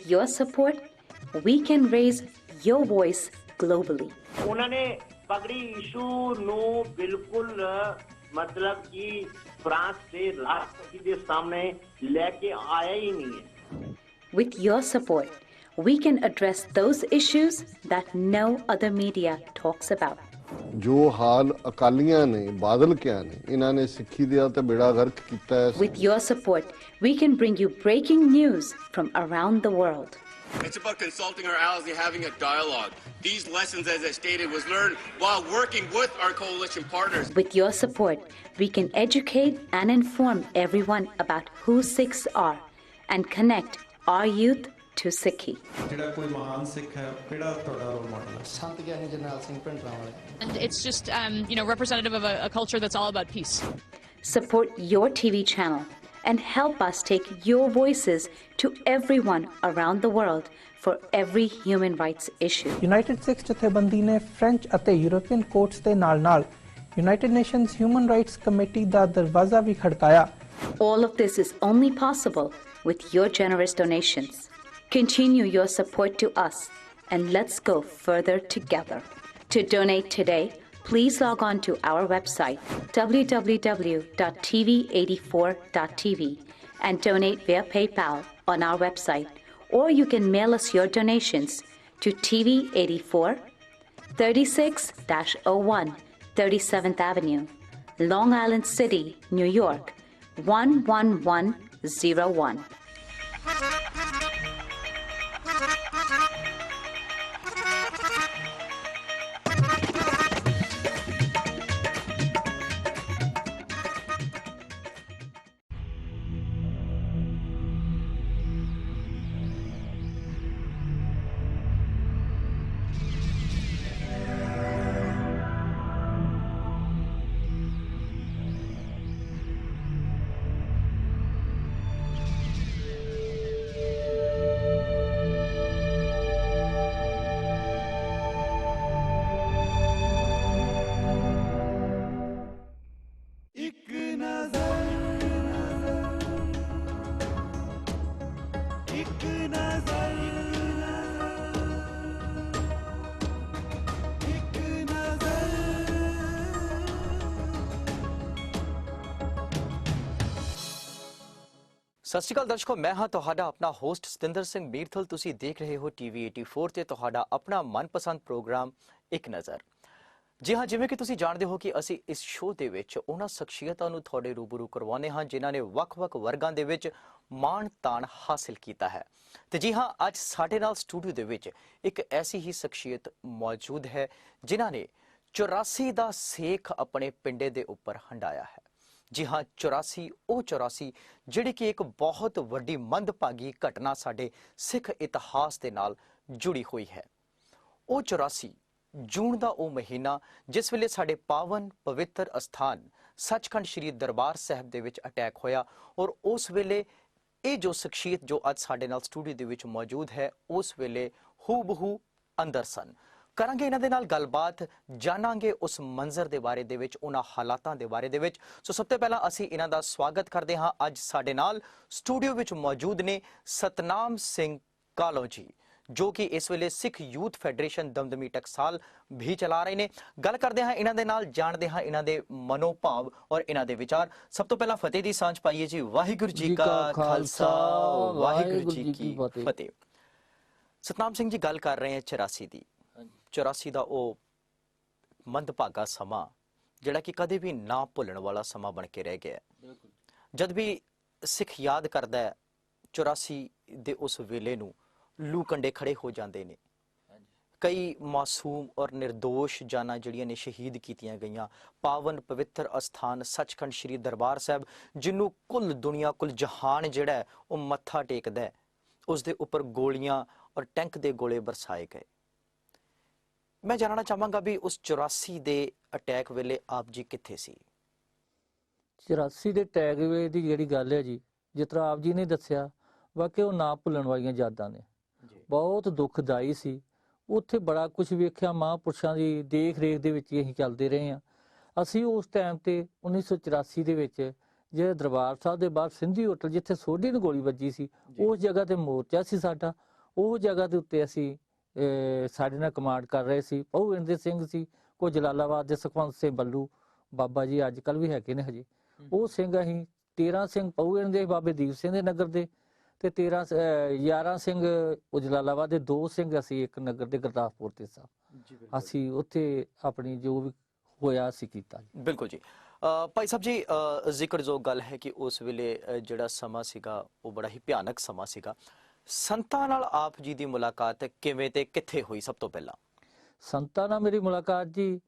With your support, we can raise your voice globally. उन्होंने पगड़ी issue ਨੂੰ ਬਿਲਕੁਲ मतलब कि फ्रांस से राष्ट्रपति के सामने लेके आया ही नहीं है. With your support, we can address those issues that no other media talks about. ਜੋ ਹਾਲ ਅਕਾਲੀਆਂ ਨੇ ਬਾਦਲ ਕਿਆ ਨੇ ਇਹਨਾਂ ਨੇ ਸਿੱਖੀ ਦਾ ਤੇ ਬੇੜਾ ਗਰਕ ਕੀਤਾ ਹੈ. With your support, we can bring you breaking news from around the world. It's about consulting our allies and having a dialogue. These lessons, as I stated, was learned while working with our coalition partners. With your support, we can educate and inform everyone about who Sikhs are and connect our youth to Sikhi. And it's just, representative of a culture that's all about peace. Support your TV channel and help us take your voices to everyone around the world for every human rights issue. United Sikhs ਜਥੇਬੰਦੀ ਨੇ French ਅਤੇ European courts ਦੇ ਨਾਲ-ਨਾਲ United Nations Human Rights Committee ਦਾ ਦਰਵਾਜ਼ਾ ਵੀ ਖੜਕਾਇਆ. All of this is only possible with your generous donations. Continue your support to us and let's go further together. To donate today, please log on to our website www.tv84.tv and donate via PayPal on our website, or you can mail us your donations to TV84 36-01 37th Avenue, Long Island City, New York 11101. ਸਤਿ ਸ਼੍ਰੀ ਅਕਾਲ ਦਰਸ਼ਕੋ, ਮੈਂ ਹਾਂ ਤੁਹਾਡਾ ਆਪਣਾ host Satinder Singh ਮੀਰਥਲ। ਤੁਸੀਂ ਦੇਖ ਰਹੇ ਹੋ TV 84 ਤੇ ਤੁਹਾਡਾ ਆਪਣਾ ਮਨਪਸੰਦ ਪ੍ਰੋਗਰਾਮ ਇੱਕ ਨਜ਼ਰ। ਜੀ ਹਾਂ, ਜਿਵੇਂ ਕਿ ਤੁਸੀਂ ਜਾਣਦੇ ਹੋ ਕਿ ਅਸੀਂ ਇਸ ਸ਼ੋਅ ਦੇ ਵਿੱਚ ਉਹਨਾਂ ਸ਼ਖਸੀਅਤਾਂ ਨੂੰ ਤੁਹਾਡੇ ਰੂਬਰੂ ਕਰਵਾਉਂਦੇ ਹਾਂ ਜਿਨ੍ਹਾਂ ਨੇ ਵੱਖ-ਵੱਖ ਵਰਗਾਂ ਦੇ ਵਿੱਚ ਮਾਣ ਤਾਣ ਹਾਸਿਲ ਕੀਤਾ ਹੈ। ਤੇ ਜੀ ਹਾਂ, ਅੱਜ ਸਾਡੇ ਨਾਲ ਸਟੂਡੀਓ ਦੇ ਵਿੱਚ ਇੱਕ ਐਸੀ ਹੀ ਸ਼ਖਸੀਅਤ ਮੌਜੂਦ ਹੈ ਜਿਨ੍ਹਾਂ ਨੇ 84 ਦਾ ਸੇਖ ਆਪਣੇ ਪਿੰਡੇ ਦੇ ਉੱਪਰ ਹੰਡਾਇਆ ਹੈ। ਜੀ ਹਾਂ, 84 ਉਹ 84 ਜਿਹੜੀ ਕਿ ਇੱਕ ਬਹੁਤ ਵੱਡੀ ਮੰਦਭਾਗੀ ਘਟਨਾ ਸਾਡੇ ਸਿੱਖ ਇਤਿਹਾਸ ਦੇ ਨਾਲ ਜੁੜੀ ਹੋਈ ਹੈ। ਉਹ 84 ਜੂਨ ਦਾ ਉਹ ਮਹੀਨਾ ਜਿਸ ਵੇਲੇ ਸਾਡੇ ਪਾਵਨ ਪਵਿੱਤਰ ਅਸਥਾਨ ਸੱਚਖੰਡ ਸ਼੍ਰੀ ਦਰਬਾਰ ਸਾਹਿਬ ਦੇ ਵਿੱਚ ਅਟੈਕ ਹੋਇਆ, ਔਰ ਉਸ ਵੇਲੇ ਇਹ ਜੋ ਸ਼ਖਸੀਅਤ ਜੋ ਅੱਜ ਸਾਡੇ ਨਾਲ ਸਟੂਡੀਓ ਦੇ ਵਿੱਚ ਮੌਜੂਦ ਹੈ ਉਸ ਵੇਲੇ ਹੂਬਹੂ ਅੰਦਰ ਸਨ। ਕਰਾਂਗੇ ਇਹਨਾਂ ਦੇ ਨਾਲ ਗੱਲਬਾਤ, ਜਾਣਾਂਗੇ ਉਸ ਮੰਜ਼ਰ ਦੇ ਬਾਰੇ ਦੇ ਵਿੱਚ, ਉਹਨਾਂ ਹਾਲਾਤਾਂ ਦੇ ਬਾਰੇ ਦੇ ਵਿੱਚ। ਸੋ ਸਭ ਤੋਂ ਪਹਿਲਾਂ ਅਸੀਂ ਇਹਨਾਂ ਦਾ ਸਵਾਗਤ ਕਰਦੇ ਹਾਂ। ਅੱਜ ਸਾਡੇ ਨਾਲ ਸਟੂਡੀਓ ਵਿੱਚ ਮੌਜੂਦ ਨੇ ਸਤਨਾਮ ਸਿੰਘ ਕਾਲੋ ਜੀ, ਜੋ ਕਿ ਇਸ ਵੇਲੇ ਸਿੱਖ ਯੂਥ ਫੈਡਰੇਸ਼ਨ ਦਮਦਮੀ ਟਕਸਾਲ ਵੀ ਚਲਾ ਰਹੇ ਨੇ। ਗੱਲ ਕਰਦੇ ਹਾਂ ਇਹਨਾਂ ਦੇ ਨਾਲ, ਜਾਣਦੇ ਹਾਂ ਇਹਨਾਂ ਦੇ ਮਨੋਭਾਵ ਔਰ ਇਹਨਾਂ ਦੇ ਵਿਚਾਰ। ਸਭ ਤੋਂ ਪਹਿਲਾਂ ਫਤਿਹ ਦੀ ਸਾਂਝ ਪਾਈਏ ਜੀ। ਵਾਹਿਗੁਰੂ ਜੀ ਕਾ ਖਾਲਸਾ, ਵਾਹਿਗੁਰੂ ਜੀ ਕੀ ਫਤਿਹ। ਸਤਨਾਮ ਸਿੰਘ ਜੀ, ਗੱਲ ਕਰ ਰਹੇ ਹਾਂ 84 ਦੀ। 84 ਦਾ ਉਹ ਮੰਦਭਾਗਾ ਸਮਾਂ ਜਿਹੜਾ ਕਿ ਕਦੇ ਵੀ ਨਾ ਭੁੱਲਣ ਵਾਲਾ ਸਮਾਂ ਬਣ ਕੇ ਰਹਿ ਗਿਆ। ਜਦ ਵੀ ਸਿੱਖ ਯਾਦ ਕਰਦਾ ਹੈ 84 ਦੇ ਉਸ ਵੇਲੇ ਨੂੰ, ਲੂ ਕੰਡੇ ਖੜੇ ਹੋ ਜਾਂਦੇ ਨੇ। ਕਈ ਮਾਸੂਮ ਔਰ ਨਿਰਦੋਸ਼ ਜਾਨਾਂ ਜਿਹੜੀਆਂ ਨੇ ਸ਼ਹੀਦ ਕੀਤੀਆਂ ਗਈਆਂ। ਪਾਵਨ ਪਵਿੱਤਰ ਅਸਥਾਨ ਸੱਚਖੰਡ ਸ਼੍ਰੀ ਦਰਬਾਰ ਸਾਹਿਬ, ਜਿਹਨੂੰ ਕੁੱਲ ਦੁਨੀਆ, ਕੁੱਲ ਜਹਾਨ ਜਿਹੜਾ ਹੈ ਉਹ ਮੱਥਾ ਟੇਕਦਾ ਹੈ, ਉਸ ਦੇ ਉੱਪਰ ਗੋਲੀਆਂ ਔਰ ਟੈਂਕ ਦੇ ਗੋਲੇ ਬਰਸਾਏ ਗਏ। ਮੈਂ ਜਾਣਨਾ ਚਾਹਾਂਗਾ ਵੀ ਉਸ 84 ਦੇ ਅਟੈਕ ਵੇਲੇ ਆਪ ਜੀ ਕਿੱਥੇ ਸੀ? 84 ਦੇ ਅਟੈਕ ਵੇਲੇ ਦੀ ਜਿਹੜੀ ਗੱਲ ਹੈ ਜੀ, ਜਿਸ ਤਰ੍ਹਾਂ ਆਪ ਜੀ ਨੇ ਦੱਸਿਆ, ਵਾਕਿਆ ਉਹ ਨਾ ਭੁੱਲਣ ਵਾਲੀਆਂ ਯਾਦਾਂ ਨੇ। ਬਹੁਤ ਦੁਖਦਾਈ ਸੀ। ਉੱਥੇ ਬੜਾ ਕੁਝ ਵੇਖਿਆ, ਮਹਾਂਪੁਰਸ਼ਾਂ ਦੀ ਦੇਖ ਰੇਖ ਦੇ ਵਿੱਚ ਹੀ ਅਸੀਂ ਚੱਲਦੇ ਰਹੇ ਹਾਂ। ਅਸੀਂ ਉਸ ਟਾਈਮ ਤੇ 1984 ਦੇ ਵਿੱਚ ਜਿਹੜਾ ਦਰਬਾਰ ਸਾਹਿਬ ਦੇ ਬਾਹਰ ਸਿੰਧੀ ਹੋਟਲ, ਜਿੱਥੇ ਸੋਢੀ ਨੂੰ ਗੋਲੀ ਵੱਜੀ ਸੀ, ਉਸ ਜਗ੍ਹਾ ਤੇ ਮੋਰਚਾ ਸੀ ਸਾਡਾ। ਉਹ ਜਗ੍ਹਾ ਦੇ ਉੱਤੇ ਅਸੀਂ ਸਾਡੇ ਨਾਲ ਕਮਾਂਡ ਕਰ ਰਹੇ ਸੀ। ਪਹੂ ਇੰਦਰ ਸਿੰਘ ਸੀ, ਕੋ ਜਲਾਲਾਬਾਦ ਦੇ ਸੁਖਵੰਤ ਸਿੰਘ ਬੱਲੂ ਬਾਬਾ ਜੀ ਅੱਜ ਕੱਲ ਵੀ ਹੈਗੇ ਨੇ ਹਜੇ, ਉਹ ਸਿੰਘ ਅਸੀਂ 13 ਸਿੰਘ ਪਹੂ ਇੰਦਰ ਦੇ ਬਾਬੇ ਦੀਪ ਸਿੰਘ ਦੇ ਨਗਰ ਦੇ, ਤੇ 11 ਸਿੰਘ ਉਹ ਜਲਾਲਾਬਾਦ ਦੇ, 2 ਸਿੰਘ ਅਸੀਂ ਇੱਕ ਨਗਰ ਦੇ ਗੁਰਦਾਸਪੁਰ ਤੇ ਸਾਂ। ਅਸੀਂ ਉੱਥੇ ਆਪਣੀ ਜੋ ਵੀ ਹੋਇਆ ਅਸੀਂ ਕੀਤਾ। ਬਿਲਕੁਲ ਜੀ। ਭਾਈ ਸਾਹਿਬ ਜੀ, ਜ਼ਿਕਰਯੋਗ ਗੱਲ ਹੈ ਕਿ ਉਸ ਵੇਲੇ ਜਿਹੜਾ ਸਮਾਂ ਸੀਗਾ ਉਹ ਬੜਾ ਹੀ ਭਿਆਨਕ ਸਮਾਂ ਸੀਗਾ। ਸੰਤਾਂ ਨਾਲ ਆਪ ਜੀ ਦੀ ਮੁਲਾਕਾਤ ਕਿਵੇਂ ਤੇ ਕਿੱਥੇ ਹੋਈ? ਸਭ ਤੋਂ ਪਹਿਲਾਂ ਸੰਤਾਂ ਨਾਲ ਮੇਰੀ ਮੁਲਾਕਾਤ ਜੀ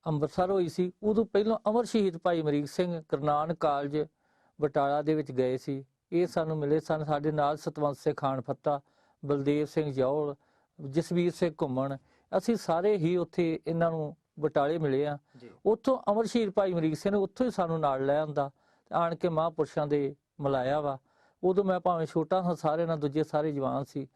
ਅੰਮ੍ਰਿਤਸਰ ਹੋਈ ਸੀ। ਉਦੋਂ ਪਹਿਲਾਂ ਅਮਰ ਸ਼ਹੀਦ ਭਾਈ ਅਮਰੀਕ ਸਿੰਘ ਗੁਰੂ ਕਾਲਜ ਬਟਾਲਾ ਦੇ ਵਿੱਚ ਗਏ ਸੀ। ਇਹ ਸਾਨੂੰ ਮਿਲੇ ਸਨ। ਸਾਡੇ ਨਾਲ ਸਤਵੰਤ ਸਿੰਘ ਖਾਨ ਫੱਤਾ, ਬਲਦੇਵ ਸਿੰਘ ਜੌਲ, ਜਸਵੀਰ ਸਿੰਘ ਘੁੰਮਣ, ਅਸੀਂ ਸਾਰੇ ਹੀ ਉੱਥੇ ਇਹਨਾਂ ਨੂੰ ਬਟਾਲੇ ਮਿਲੇ ਆ। ਉੱਥੋਂ ਅਮਰ ਸ਼ਹੀਦ ਭਾਈ ਅਮਰੀਕ ਸਿੰਘ ਨੇ ਉੱਥੋਂ ਹੀ ਸਾਨੂੰ ਨਾਲ ਲੈ ਆਂਦਾ, ਆਣ ਕੇ ਮਹਾਂਪੁਰਸ਼ਾਂ ਦੇ ਮਿਲਾਇਆ ਵਾ। ਉਦੋਂ ਮੈਂ ਭਾਵੇਂ ਛੋਟਾ ਹਾਂ, ਸਾਰੇ ਨਾਲ ਦੂਜੇ ਸਾਰੇ ਜਵਾਨ ਸੀ।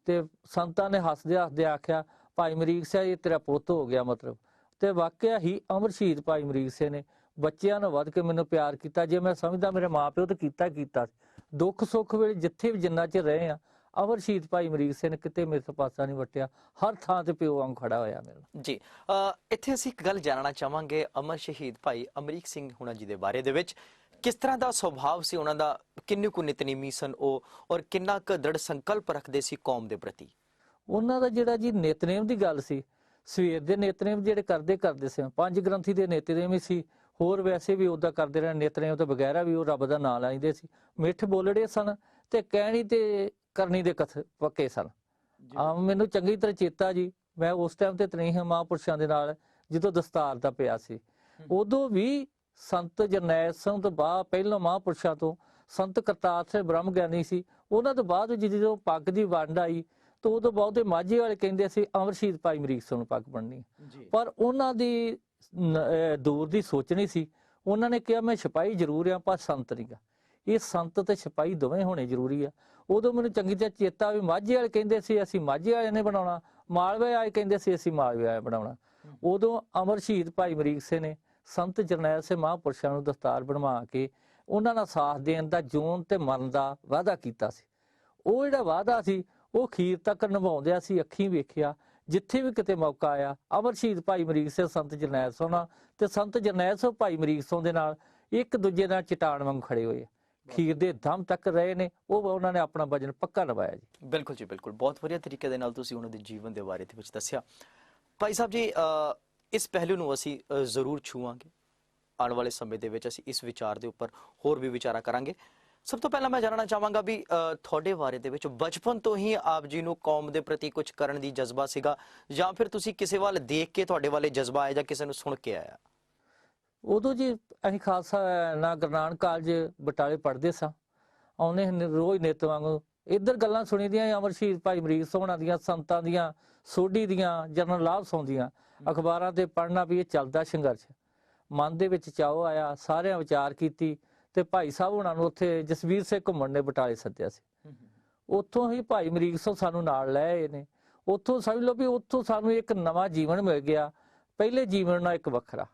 ਤੇ ਸੰਤਾਂ ਨੇ ਹੱਸਦੇ ਹੱਸਦੇ ਆਖਿਆ, ਭਾਈ ਅਮਰੀਕ ਸਿੰਘ ਇਹ ਤੇਰਾ ਪੁੱਤ ਹੋ ਗਿਆ ਮਤਲਬ। ਤੇ ਵਾਕਿਆ ਹੀ ਅਮਰ ਸ਼ਹੀਦ ਭਾਈ ਅਮਰੀਕ ਸਿੰਘ ਨੇ ਬੱਚਿਆਂ ਨੂੰ ਵੱਧ ਕੇ ਮੈਨੂੰ ਪਿਆਰ ਕੀਤਾ। ਜੇ ਮੈਂ ਸਮਝਦਾ ਮੇਰੇ ਮਾਪਿਓ ਤਾਂ ਕੀਤਾ ਦੁੱਖ ਸੁੱਖ ਵੇਲੇ ਜਿੱਥੇ ਵੀ ਜਿੰਨਾ ਚਿਰ ਰਹੇ ਆ, ਅਮਰ ਸ਼ਹੀਦ ਭਾਈ ਅਮਰੀਕ ਸਿੰਘ ਨੇ ਕਿਤੇ ਮੇਰੇ ਤੋਂ ਪਾਸਾ ਨਹੀਂ ਵੱਟਿਆ, ਹਰ ਥਾਂ ਤੇ ਪਿਓ ਵਾਂਗ ਖੜਾ ਹੋਇਆ ਮੇਰੇ ਨਾਲ ਜੀ। ਇੱਥੇ ਅਸੀਂ ਇੱਕ ਗੱਲ ਜਾਣਨਾ ਚਾਹਾਂਗੇ ਅਮਰ ਸ਼ਹੀਦ ਭਾਈ ਅਮਰੀਕ ਸਿੰਘ ਹੁਣਾਂ ਜੀ ਦੇ ਬਾਰੇ ਦੇ ਵਿੱਚ। ਕਿਸ ਤਰ੍ਹਾਂ ਦਾ ਸੁਭਾਅ ਸੀ ਉਹਨਾਂ ਦਾ? ਕਿੰਨੇ ਕੁ ਨਿਤਨੇਮੀ ਸਨ ਉਹ, ਔਰ ਕਿੰਨਾ ਕੁ ਦ੍ਰਿੜ ਸੰਕਲਪ ਰੱਖਦੇ ਸੀ ਕੌਮ ਦੇ ਪ੍ਰਤੀ? ਉਹਨਾਂ ਦਾ ਜਿਹੜਾ ਜੀ ਨਿਤਨੇਮ ਦੀ ਗੱਲ ਸੀ, ਸਵੇਰ ਦੇ ਨਿਤਨੇਮ ਜਿਹੜੇ ਕਰਦੇ ਸੀ, 5 ਗ੍ਰੰਥੀ ਦੇ ਨਿਤਨੇਮ ਸੀ। ਹੋਰ ਵੈਸੇ ਵੀ ਉਦਾਂ ਕਰਦੇ ਰਹੇ ਨਿਤਨੇਮ ਤੋਂ ਬਗੈਰਾ ਵੀ ਉਹ ਰੱਬ ਦਾ ਨਾਮ ਲੈਂਦੇ ਸੀ। ਮਿੱਠ ਬੋਲੜੇ ਸਨ ਤੇ ਕਹਿਣੀ ਤੇ ਕਰਨੀ ਦੇ ਪੱਕੇ ਸਨ। ਮੈਨੂੰ ਚੰਗੀ ਤਰ੍ਹਾਂ ਚੇਤਾ ਜੀ, ਮੈਂ ਉਸ ਟਾਈਮ ਤੇ ਨਹੀਂ ਹਾਂ ਮਹਾਂਪੁਰਸ਼ਾਂ ਦੇ ਨਾਲ ਜਦੋਂ ਦਸਤਾਰ ਦਾ ਪਿਆ ਸੀ। ਉਦੋਂ ਵੀ ਸੰਤ ਜਰਨੈਲ ਸਿੰਘ ਤੋਂ ਬਾਅਦ ਪਹਿਲਾਂ ਮਹਾਂਪੁਰਸ਼ਾਂ ਤੋਂ ਸੰਤ ਕਰਤਾਰ ਸਿੰਘ ਬ੍ਰਹਮ ਗਿਆਨੀ ਸੀ। ਉਹਨਾਂ ਤੋਂ ਬਾਅਦ ਜਦੋਂ ਪੱਗ ਦੀ ਵੰਡ ਆਈ ਤਾਂ ਉਦੋਂ ਬਹੁਤੇ ਮਾਝੇ ਵਾਲੇ ਕਹਿੰਦੇ ਸੀ ਅਮਰ ਸ਼ਹੀਦ ਭਾਈ ਅਮਰੀਕ ਸਿੰਘ ਨੂੰ ਪੱਗ ਬੰਨ੍ਹਣੀ, ਪਰ ਉਹਨਾਂ ਦੀ ਦੂਰ ਦੀ ਸੋਚ ਨਹੀਂ ਸੀ। ਉਹਨਾਂ ਨੇ ਕਿਹਾ ਮੈਂ ਸਿਪਾਹੀ ਜ਼ਰੂਰ ਆ ਪਰ ਸੰਤ ਨਹੀਂ ਗਾ। ਇਹ ਸੰਤ ਤੇ ਸਿਪਾਹੀ ਦੋਵੇਂ ਹੋਣੇ ਜ਼ਰੂਰੀ ਆ। ਉਦੋਂ ਮੈਨੂੰ ਚੰਗੀ ਤਰ੍ਹਾਂ ਚੇਤਾ ਵੀ ਮਾਝੇ ਵਾਲੇ ਕਹਿੰਦੇ ਸੀ ਅਸੀਂ ਮਾਝੇ ਵਾਲਿਆਂ ਨੇ ਬਣਾਉਣਾ, ਮਾਲਵੇ ਵਾਲੇ ਕਹਿੰਦੇ ਸੀ ਅਸੀਂ ਮਾਲਵੇ ਵਾਲੇ ਬਣਾਉਣਾ। ਉਦੋਂ ਅਮਰ ਸ਼ਹੀਦ ਭਾਈ ਅਮਰੀਕ ਸਿੰਘ ਨੇ ਸੰਤ ਜਰਨੈਲ ਸਿੰਘ ਮਹਾਂਪੁਰਸ਼ਾਂ ਨੂੰ ਦਸਤਾਰ ਬਣਵਾ ਕੇ ਉਹਨਾਂ ਨਾਲ ਸਾਥ ਦੇਣ ਦਾ, ਜੂਨ ਤੇ ਮਰਨ ਦਾ ਵਾਅਦਾ ਕੀਤਾ ਸੀ। ਉਹ ਜਿਹੜਾ ਵਾਅਦਾ ਸੀ ਉਹ ਅਖੀਰ ਤੱਕ ਨਿਭਾਉਂਦਿਆਂ ਸੀ ਅੱਖੀਂ ਵੇਖਿਆ। ਜਿੱਥੇ ਵੀ ਕਿਤੇ ਮੌਕਾ ਆਇਆ ਅਮਰ ਸ਼ਹੀਦ ਭਾਈ ਅਮਰੀਕ ਸਿੰਘ ਸੰਤ ਜਰਨੈਲ ਸਿੰਘ ਤੇ ਸੰਤ ਜਰਨੈਲ ਸਿੰਘ ਭਾਈ ਅਮਰੀਕ ਸਿੰਘ ਦੇ ਨਾਲ ਇੱਕ ਦੂਜੇ ਨਾਲ ਚਟਾਨ ਵਾਂਗ ਖੜੇ ਹੋਏ, ਖੀਰ ਦੇ ਦਮ ਤੱਕ ਰਹੇ ਨੇ। ਉਹ ਉਹਨਾਂ ਨੇ ਆਪਣਾ ਵਜਨ ਪੱਕਾ ਨਿਭਾਇਆ ਜੀ। ਬਿਲਕੁਲ ਜੀ, ਬਿਲਕੁਲ। ਬਹੁਤ ਵਧੀਆ ਤਰੀਕੇ ਦੇ ਨਾਲ ਤੁਸੀਂ ਉਹਨਾਂ ਦੇ ਜੀਵਨ ਦੇ ਬਾਰੇ ਦੇ ਵਿੱਚ ਦੱਸਿਆ। ਭਾਈ ਸਾਹਿਬ ਜੀ, ਇਸ ਪਹਿਲੂ ਨੂੰ ਅਸੀਂ ਜ਼ਰੂਰ ਛੂਵਾਂਗੇ। ਆਉਣ ਵਾਲੇ ਸਮੇਂ ਦੇ ਵਿੱਚ ਅਸੀਂ ਇਸ ਵਿਚਾਰ ਦੇ ਉੱਪਰ ਹੋਰ ਵੀ ਵਿਚਾਰਾ ਕਰਾਂਗੇ। ਸਭ ਤੋਂ ਪਹਿਲਾਂ ਮੈਂ ਜਾਣਨਾ ਚਾਹਾਂਗਾ ਵੀ ਤੁਹਾਡੇ ਬਾਰੇ ਦੇ ਵਿੱਚ ਬਚਪਨ ਤੋਂ ਹੀ ਆਪ ਜੀ ਨੂੰ ਕੌਮ ਦੇ ਪ੍ਰਤੀ ਕੁਝ ਕਰਨ ਦੀ ਜਜ਼ਬਾ ਸੀਗਾ, ਜਾਂ ਫਿਰ ਤੁਸੀਂ ਕਿਸੇ ਵੱਲ ਦੇਖ ਕੇ ਤੁਹਾਡੇ ਵਾਲੇ ਜਜ਼ਬਾ ਆਇਆ ਜਾਂ ਕਿਸੇ ਨੂੰ ਸੁਣ ਕੇ ਆਇਆ? ਉਦੋਂ ਜੀ ਅਸੀਂ ਖਾਲਸਾ ਨਾ ਗੁਰੂ ਨਾਨਕ ਕਾਲਜ ਬਟਾਲੇ ਪੜ੍ਹਦੇ ਸਾਂ, ਆਉਂਦੇ ਰੋਜ਼ ਨਿੱਤ ਵਾਂਗੂ ਇੱਧਰ ਗੱਲਾਂ ਸੁਣੀ ਦੀਆਂ ਅਮਰ ਸ਼ਹੀਦ ਭਾਈ ਅਮਰੀਕ ਸਿੰਘ ਹੋਣਾਂ ਦੀਆਂ, ਸੰਤਾਂ ਦੀਆਂ, ਸੋਢੀ ਦੀਆਂ, ਜਨਰਲ ਲਾਭ ਸਿੰਘ ਦੀਆਂ, ਅਖਬਾਰਾਂ ਤੇ ਪੜ੍ਹਨਾ ਵੀ ਇਹ ਚੱਲਦਾ ਸੰਘਰਸ਼। ਮਨ ਦੇ ਵਿੱਚ ਚਾਅ ਆਇਆ, ਸਾਰਿਆਂ ਵਿਚਾਰ ਕੀਤੀ ਤੇ ਭਾਈ ਸਾਹਿਬ ਹੋਣਾਂ ਨੂੰ ਉੱਥੇ ਜਸਵੀਰ ਸਿੰਘ ਘੁੰਮਣ ਨੇ ਬਟਾਲੇ ਸੱਦਿਆ ਸੀ। ਉੱਥੋਂ ਹੀ ਭਾਈ ਅਮਰੀਕ ਸਿੰਘ ਸਾਨੂੰ ਨਾਲ ਲੈ ਆਏ ਨੇ। ਉੱਥੋਂ ਸਮਝ ਲਓ ਵੀ ਉੱਥੋਂ ਸਾਨੂੰ ਇੱਕ ਨਵਾਂ ਜੀਵਨ ਮਿਲ ਗਿਆ। ਪਹਿਲੇ ਜੀਵਨ ਨਾਲ ਇੱਕ ਵੱਖਰਾ।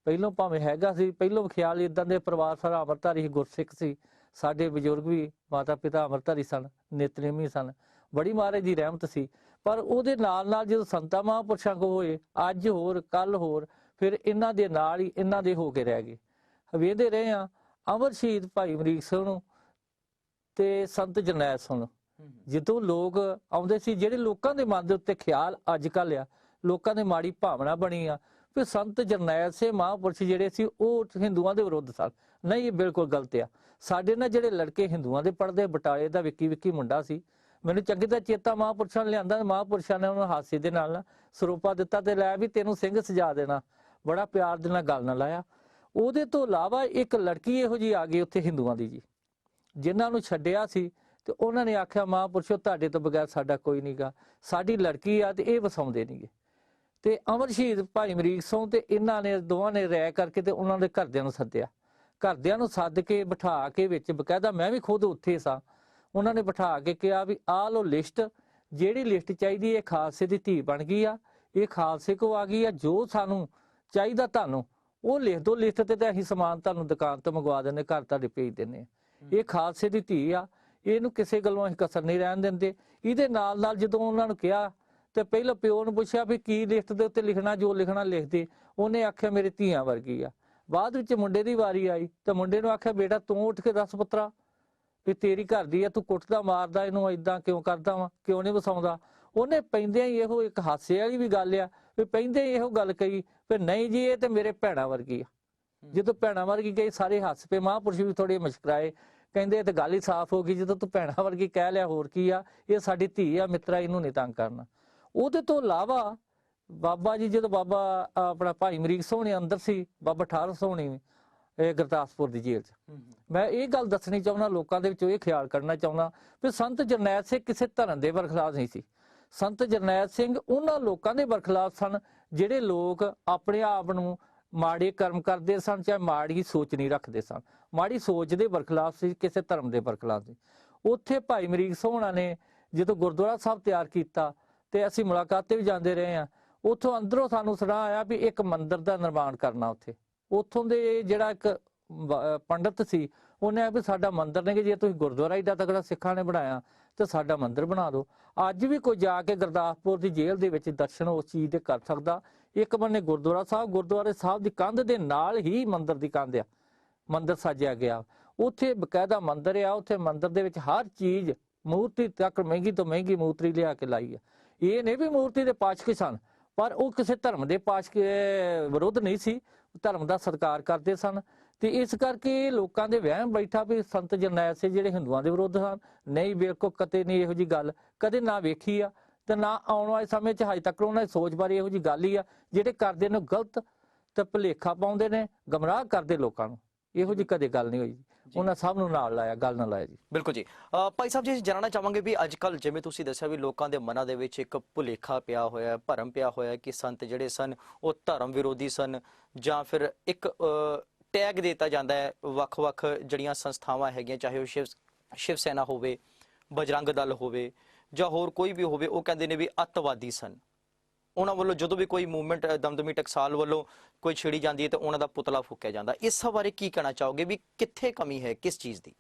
ਪਹਿਲੋਂ ਭਾਵੇਂ ਹੈਗਾ ਸੀ, ਪਹਿਲੋਂ ਖਿਆਲ ਇਦਾਂ ਦੇ ਪਰਿਵਾਰ ਸਾਰਾ ਅੰਮ੍ਰਿਤਧਾਰੀ ਗੁਰਸਿੱਖ ਸੀ, ਸਾਡੇ ਬਜ਼ੁਰਗ ਵੀ ਮਾਤਾ ਪਿਤਾ ਅੰਮ੍ਰਿਤਧਾਰੀ ਸਨ, ਨਿਤਨੇਮੀ ਸਨ, ਬੜੀ ਮਹਾਰਾਜ ਦੀ ਰਹਿਮਤ ਸੀ। ਪਰ ਉਹਦੇ ਨਾਲ ਨਾਲ ਜਦੋਂ ਸੰਤਾਂ ਮਹਾਂਪੁਰਸ਼ਾਂ ਕੋ ਹੋਏ, ਅੱਜ ਹੋਰ ਕੱਲ ਹੋਰ, ਫਿਰ ਇਹਨਾਂ ਦੇ ਨਾਲ ਹੀ ਇਹਨਾਂ ਦੇ ਹੋ ਕੇ ਰਹਿ ਗਏ। ਵੇਖਦੇ ਰਹੇ ਆ ਅਮਰ ਸ਼ਹੀਦ ਭਾਈ ਅਮਰੀਕ ਸਿੰਘ ਨੂੰ ਤੇ ਸੰਤ ਜਰਨੈਲ ਸਿੰਘ ਨੂੰ। ਜਦੋਂ ਲੋਕ ਆਉਂਦੇ ਸੀ, ਜਿਹੜੇ ਲੋਕਾਂ ਦੇ ਮਨ ਦੇ ਉੱਤੇ ਖਿਆਲ ਅੱਜ ਕੱਲ ਆ, ਲੋਕਾਂ ਦੇ ਮਾੜੀ ਭਾਵਨਾ ਬਣੀ ਆ ਵੀ ਸੰਤ ਜਰਨੈਲ ਸਿੰਘ ਮਹਾਂਪੁਰਸ਼ ਜਿਹੜੇ ਸੀ ਉਹ ਹਿੰਦੂਆਂ ਦੇ ਵਿਰੁੱਧ ਸਨ। ਨਹੀਂ, ਇਹ ਬਿਲਕੁਲ ਗਲਤ ਆ। ਸਾਡੇ ਨਾਲ ਜਿਹੜੇ ਲੜਕੇ ਹਿੰਦੂਆਂ ਦੇ ਪੜ੍ਹਦੇ, ਬਟਾਲੇ ਦਾ ਵਿੱਕੀ ਮੁੰਡਾ ਸੀ, ਮੈਨੂੰ ਚੰਗੀ ਤਰ੍ਹਾਂ ਚੇਤਾ, ਮਹਾਂਪੁਰਸ਼ਾਂ ਨੇ ਲਿਆਂਦਾ, ਮਹਾਂਪੁਰਸ਼ਾਂ ਨੇ ਉਹਨੂੰ ਹਾਸੇ ਦੇ ਨਾਲ ਸਰੂਪਾ ਦਿੱਤਾ ਤੇ ਲੈ ਵੀ ਤੈਨੂੰ ਸਿੰਘ ਸਜਾ ਦੇਣਾ, ਬੜਾ ਪਿਆਰ ਦੇ ਨਾਲ ਗੱਲ ਨਾਲ ਲਾਇਆ। ਉਹਦੇ ਤੋਂ ਇਲਾਵਾ ਇੱਕ ਲੜਕੀ ਇਹੋ ਜਿਹੀ ਆ ਗਈ ਉੱਥੇ ਹਿੰਦੂਆਂ ਦੀ ਜੀ, ਜਿਨ੍ਹਾਂ ਨੂੰ ਛੱਡਿਆ ਸੀ ਤੇ ਉਹਨਾਂ ਨੇ ਆਖਿਆ ਮਹਾਂਪੁਰਸ਼ੋ ਤੁਹਾਡੇ ਤੋਂ ਬਗੈਰ ਸਾਡਾ ਕੋਈ ਨਹੀਂਗਾ, ਸਾਡੀ ਲੜਕੀ ਆ ਤੇ ਇਹ ਵਸਾਉਂਦੇ ਨਹੀਂਗੇ। ਤੇ ਅਮਰ ਸ਼ਹੀਦ ਭਾਈ ਅਮਰੀਕ ਸਿੰਘ ਤੇ ਇਹਨਾਂ ਨੇ ਦੋਵਾਂ ਨੇ ਰਾਇ ਕਰਕੇ ਤੇ ਉਹਨਾਂ ਦੇ ਘਰਦਿਆਂ ਨੂੰ ਸੱਦਿਆ। ਘਰਦਿਆਂ ਨੂੰ ਸੱਦ ਕੇ ਬਿਠਾ ਕੇ ਵਿੱਚ ਬਕਾਇਦਾ, ਮੈਂ ਵੀ ਖੁਦ ਉੱਥੇ ਸਾਂ, ਉਹਨਾਂ ਨੇ ਬਿਠਾ ਕੇ ਕਿਹਾ ਵੀ ਆਹ ਲੋ ਲਿਸਟ, ਜਿਹੜੀ ਲਿਸਟ ਚਾਹੀਦੀ ਇਹ ਖਾਲਸੇ ਦੀ ਧੀ ਬਣ ਗਈ ਆ, ਇਹ ਖਾਲਸੇ ਕੋ ਆ ਗਈ ਆ, ਜੋ ਸਾਨੂੰ ਚਾਹੀਦਾ ਤੁਹਾਨੂੰ ਉਹ ਲਿਖ ਦੋ ਲਿਸਟ ਤੇ ਅਸੀਂ ਸਮਾਨ ਤੁਹਾਨੂੰ ਦੁਕਾਨ ਤੋਂ ਮੰਗਵਾ ਦਿੰਦੇ, ਘਰ ਤੁਹਾਡੇ ਭੇਜ ਦਿੰਦੇ। ਇਹ ਖਾਲਸੇ ਦੀ ਧੀ ਆ, ਇਹਨੂੰ ਕਿਸੇ ਗੱਲੋਂ ਅਸੀਂ ਕਸਰ ਨਹੀਂ ਰਹਿਣ ਦਿੰਦੇ। ਇਹਦੇ ਨਾਲ ਜਦੋਂ ਉਹਨਾਂ ਨੂੰ ਕਿਹਾ ਤੇ ਪਹਿਲਾਂ ਪਿਓ ਨੂੰ ਪੁੱਛਿਆ ਵੀ ਕੀ ਲਿਖਤ ਦੇ ਉੱਤੇ ਲਿਖਣਾ, ਜੋ ਲਿਖਣਾ ਲਿਖ ਦੇ। ਉਹਨੇ ਆਖਿਆ ਮੇਰੀ ਧੀਆਂ ਵਰਗੀ ਆ। ਬਾਅਦ ਵਿੱਚ ਮੁੰਡੇ ਦੀ ਵਾਰੀ ਆਈ ਤਾਂ ਮੁੰਡੇ ਨੂੰ ਆਖਿਆ ਬੇਟਾ ਤੂੰ ਉੱਠ ਕੇ ਦੱਸ ਪੁੱਤਰਾ ਵੀ ਤੇਰੀ ਘਰ ਦੀ ਆ, ਤੂੰ ਕੁੱਟਦਾ ਮਾਰਦਾ ਇਹਨੂੰ, ਏਦਾਂ ਕਿਉਂ ਕਰਦਾ ਵਾ, ਕਿਉਂ ਨਹੀਂ ਵਸਾਉਂਦਾ। ਉਹਨੇ ਪੈਂਦਿਆਂ ਹੀ ਇਹੋ ਇੱਕ ਹਾਸੇ ਵਾਲੀ ਵੀ ਗੱਲ ਆ ਵੀ ਪੈਂਦੇ ਇਹੋ ਗੱਲ ਕਹੀ ਵੀ ਨਹੀਂ ਜੀ ਇਹ ਤੇ ਮੇਰੇ ਭੈਣਾਂ ਵਰਗੀ ਆ। ਜਦੋਂ ਭੈਣਾਂ ਵਰਗੀ ਕਹੀ ਸਾਰੇ ਹੱਸ ਪਏ। ਮਹਾਂਪੁਰਸ਼ ਵੀ ਥੋੜੇ ਮੁਸਕਰਾਏ, ਕਹਿੰਦੇ ਇਹ ਤਾਂ ਗੱਲ ਹੀ ਸਾਫ਼ ਹੋ ਗਈ, ਜਦੋਂ ਤੂੰ ਭੈਣਾਂ ਵਰਗੀ ਕਹਿ ਲਿਆ ਹੋਰ ਕੀ ਆ, ਇਹ ਸਾਡੀ ਧੀ ਆ ਮਿੱਤਰਾ, ਇਹਨੂੰ ਨਹੀਂ ਤੰਗ ਕਰਨਾ। ਉਹਦੇ ਤੋਂ ਇਲਾਵਾ ਬਾਬਾ ਜੀ ਜਦੋਂ ਬਾਬਾ ਆਪਣਾ ਭਾਈ ਅਮਰੀਕ ਸੋਹਣੇ ਅੰਦਰ ਸੀ, ਬਾਬਾ ਠਾਰ ਸੋਹਣੀ ਇਹ ਗੁਰਦਾਸਪੁਰ ਦੀ ਜੇਲ੍ਹ 'ਚ, ਮੈਂ ਇਹ ਗੱਲ ਦੱਸਣੀ ਚਾਹੁੰਦਾ, ਲੋਕਾਂ ਦੇ ਵਿੱਚੋਂ ਇਹ ਖਿਆਲ ਕਰਨਾ ਚਾਹੁੰਦਾ ਵੀ ਸੰਤ ਜਰਨੈਲ ਸਿੰਘ ਕਿਸੇ ਧਰਮ ਦੇ ਬਰਖਲਾਫ ਨਹੀਂ ਸੀ। ਸੰਤ ਜਰਨੈਲ ਸਿੰਘ ਉਹਨਾਂ ਲੋਕਾਂ ਦੇ ਬਰਖਲਾਫ ਸਨ ਜਿਹੜੇ ਲੋਕ ਆਪਣੇ ਆਪ ਨੂੰ ਮਾੜੇ ਕਰਮ ਕਰਦੇ ਸਨ, ਚਾਹੇ ਮਾੜੀ ਸੋਚ ਨਹੀਂ ਰੱਖਦੇ ਸਨ। ਮਾੜੀ ਸੋਚ ਦੇ ਬਰਖਲਾਫ ਸੀ, ਕਿਸੇ ਧਰਮ ਦੇ ਬਰਖਲਾਫ ਸੀ। ਉੱਥੇ ਭਾਈ ਅਮਰੀਕ ਸੋਹਣਾ ਨੇ ਜਦੋਂ ਗੁਰਦੁਆਰਾ ਸਾਹਿਬ ਤਿਆਰ ਕੀਤਾ ਤੇ ਅਸੀਂ ਮੁਲਾਕਾਤ ਤੇ ਵੀ ਜਾਂਦੇ ਰਹੇ ਹਾਂ, ਉੱਥੋਂ ਅੰਦਰੋਂ ਸਾਨੂੰ ਸੁਣਾ ਆਇਆ ਵੀ ਇੱਕ ਮੰਦਿਰ ਦਾ ਨਿਰਮਾਣ ਕਰਨਾ ਉੱਥੇ। ਉੱਥੋਂ ਦੇ ਜਿਹੜਾ ਇੱਕ ਪੰਡਤ ਸੀ ਉਹਨੇ ਵੀ ਸਾਡਾ ਮੰਦਿਰ ਨੇ ਕਿ ਜੇ ਤੁਸੀਂ ਗੁਰਦੁਆਰਾ ਏਡਾ ਤਕੜਾ ਸਿੱਖਾਂ ਨੇ ਬਣਾਇਆ ਤੇ ਸਾਡਾ ਮੰਦਿਰ ਬਣਾ ਦਿਓ। ਅੱਜ ਵੀ ਕੋਈ ਜਾ ਕੇ ਗੁਰਦਾਸਪੁਰ ਦੀ ਜੇਲ੍ਹ ਦੇ ਵਿੱਚ ਦਰਸ਼ਨ ਉਸ ਚੀਜ਼ ਦੇ ਕਰ ਸਕਦਾ। ਇੱਕ ਬੰਨੇ ਗੁਰਦੁਆਰਾ ਸਾਹਿਬ, ਗੁਰਦੁਆਰੇ ਸਾਹਿਬ ਦੀ ਕੰਧ ਦੇ ਨਾਲ ਹੀ ਮੰਦਿਰ ਦੀ ਕੰਧ ਆ, ਮੰਦਿਰ ਸਾਜਿਆ ਗਿਆ। ਉੱਥੇ ਬਕਾਇਦਾ ਮੰਦਿਰ ਆ, ਉੱਥੇ ਮੰਦਿਰ ਦੇ ਵਿੱਚ ਹਰ ਚੀਜ਼ ਮੂਰਤੀ ਤੱਕ ਮਹਿੰਗੀ ਤੋਂ ਮਹਿੰਗੀ ਮੂਰਤੀ ਲਿਆ ਕੇ ਲਾਈ ਆ। ਇਹ ਨਹੀਂ ਵੀ ਮੂਰਤੀ ਦੇ ਪਾਸ਼ਕ ਸਨ, ਪਰ ਉਹ ਕਿਸੇ ਧਰਮ ਦੇ ਪਾਸ਼ਕ ਵਿਰੁੱਧ ਨਹੀਂ ਸੀ, ਧਰਮ ਦਾ ਸਤਿਕਾਰ ਕਰਦੇ ਸਨ। ਤੇ ਇਸ ਕਰਕੇ ਲੋਕਾਂ ਦੇ ਵਹਿਮ ਬੈਠਾ ਵੀ ਸੰਤ ਜਰਨੈਲ ਸਿੰਘ ਜਿਹੜੇ ਹਿੰਦੂਆਂ ਦੇ ਵਿਰੁੱਧ ਹਨ। ਨਹੀਂ, ਬਿਲਕੁਲ ਕਦੇ ਨਹੀਂ ਇਹੋ ਜੀ ਗੱਲ ਕਦੇ ਨਾ ਵੇਖੀ ਆ ਤੇ ਨਾ ਆਉਣ ਵਾਲੇ ਸਮੇਂ 'ਚ ਹਜੇ ਤੱਕ ਉਹਨਾਂ ਦੀ ਸੋਚ ਬਾਰੇ ਇਹੋ ਜੀ ਗੱਲ ਹੀ ਆ। ਜਿਹੜੇ ਕਰਦੇ ਨੇ ਗਲਤ ਤੇ ਭੁਲੇਖਾ ਪਾਉਂਦੇ ਨੇ, ਗਮਰਾਹ ਕਰਦੇ ਲੋਕਾਂ ਨੂੰ, ਇਹੋ ਜੀ ਕਦੇ ਗੱਲ ਨਹੀਂ ਹੋਈ। ਉਹਨਾਂ ਸਭ ਨੂੰ ਨਾਲ ਲਾਇਆ, ਗੱਲ ਨਾ ਲਾਇਆ ਜੀ। ਬਿਲਕੁਲ ਜੀ। ਭਾਈ ਸਾਹਿਬ ਜੀ, ਜਾਣਨਾ ਚਾਹਾਂਗੇ ਵੀ ਅੱਜ ਕੱਲ੍ਹ ਜਿਵੇਂ ਤੁਸੀਂ ਦੱਸਿਆ ਵੀ ਲੋਕਾਂ ਦੇ ਮਨਾਂ ਦੇ ਵਿੱਚ ਇੱਕ ਭੁਲੇਖਾ ਪਿਆ ਹੋਇਆ, ਭਰਮ ਪਿਆ ਹੋਇਆ ਕਿ ਸੰਤ ਜਿਹੜੇ ਸਨ ਉਹ ਧਰਮ ਵਿਰੋਧੀ ਸਨ, ਜਾਂ ਫਿਰ ਇੱਕ ਟੈਗ ਦਿੱਤਾ ਜਾਂਦਾ ਹੈ ਵੱਖ-ਵੱਖ ਜਿਹੜੀਆਂ ਸੰਸਥਾਵਾਂ ਹੈਗੀਆਂ, ਚਾਹੇ ਉਹ ਸ਼ਿਵ ਸੈਨਾ ਹੋਵੇ, ਬਜਰੰਗ ਦਲ ਹੋਵੇ ਜਾਂ ਹੋਰ ਕੋਈ ਵੀ ਹੋਵੇ, ਉਹ ਕਹਿੰਦੇ ਨੇ ਵੀ ਅੱਤਵਾਦੀ ਸਨ। ਉਹਨਾਂ ਵੱਲੋਂ ਜਦੋਂ ਵੀ ਕੋਈ ਮੂਵਮੈਂਟ ਦਮਦਮੀ ਟਕਸਾਲ ਵੱਲੋਂ ਕੋਈ ਛੇੜੀ ਜਾਂਦੀ ਹੈ ਤਾਂ ਉਹਨਾਂ ਦਾ ਪੁਤਲਾ ਫੂਕਿਆ ਜਾਂਦਾ। ਇਸ ਬਾਰੇ ਕੀ ਕਹਿਣਾ ਚਾਹੋਗੇ ਵੀ ਕਿੱਥੇ ਕਮੀ ਹੈ, ਕਿਸ ਚੀਜ਼ ਦੀ?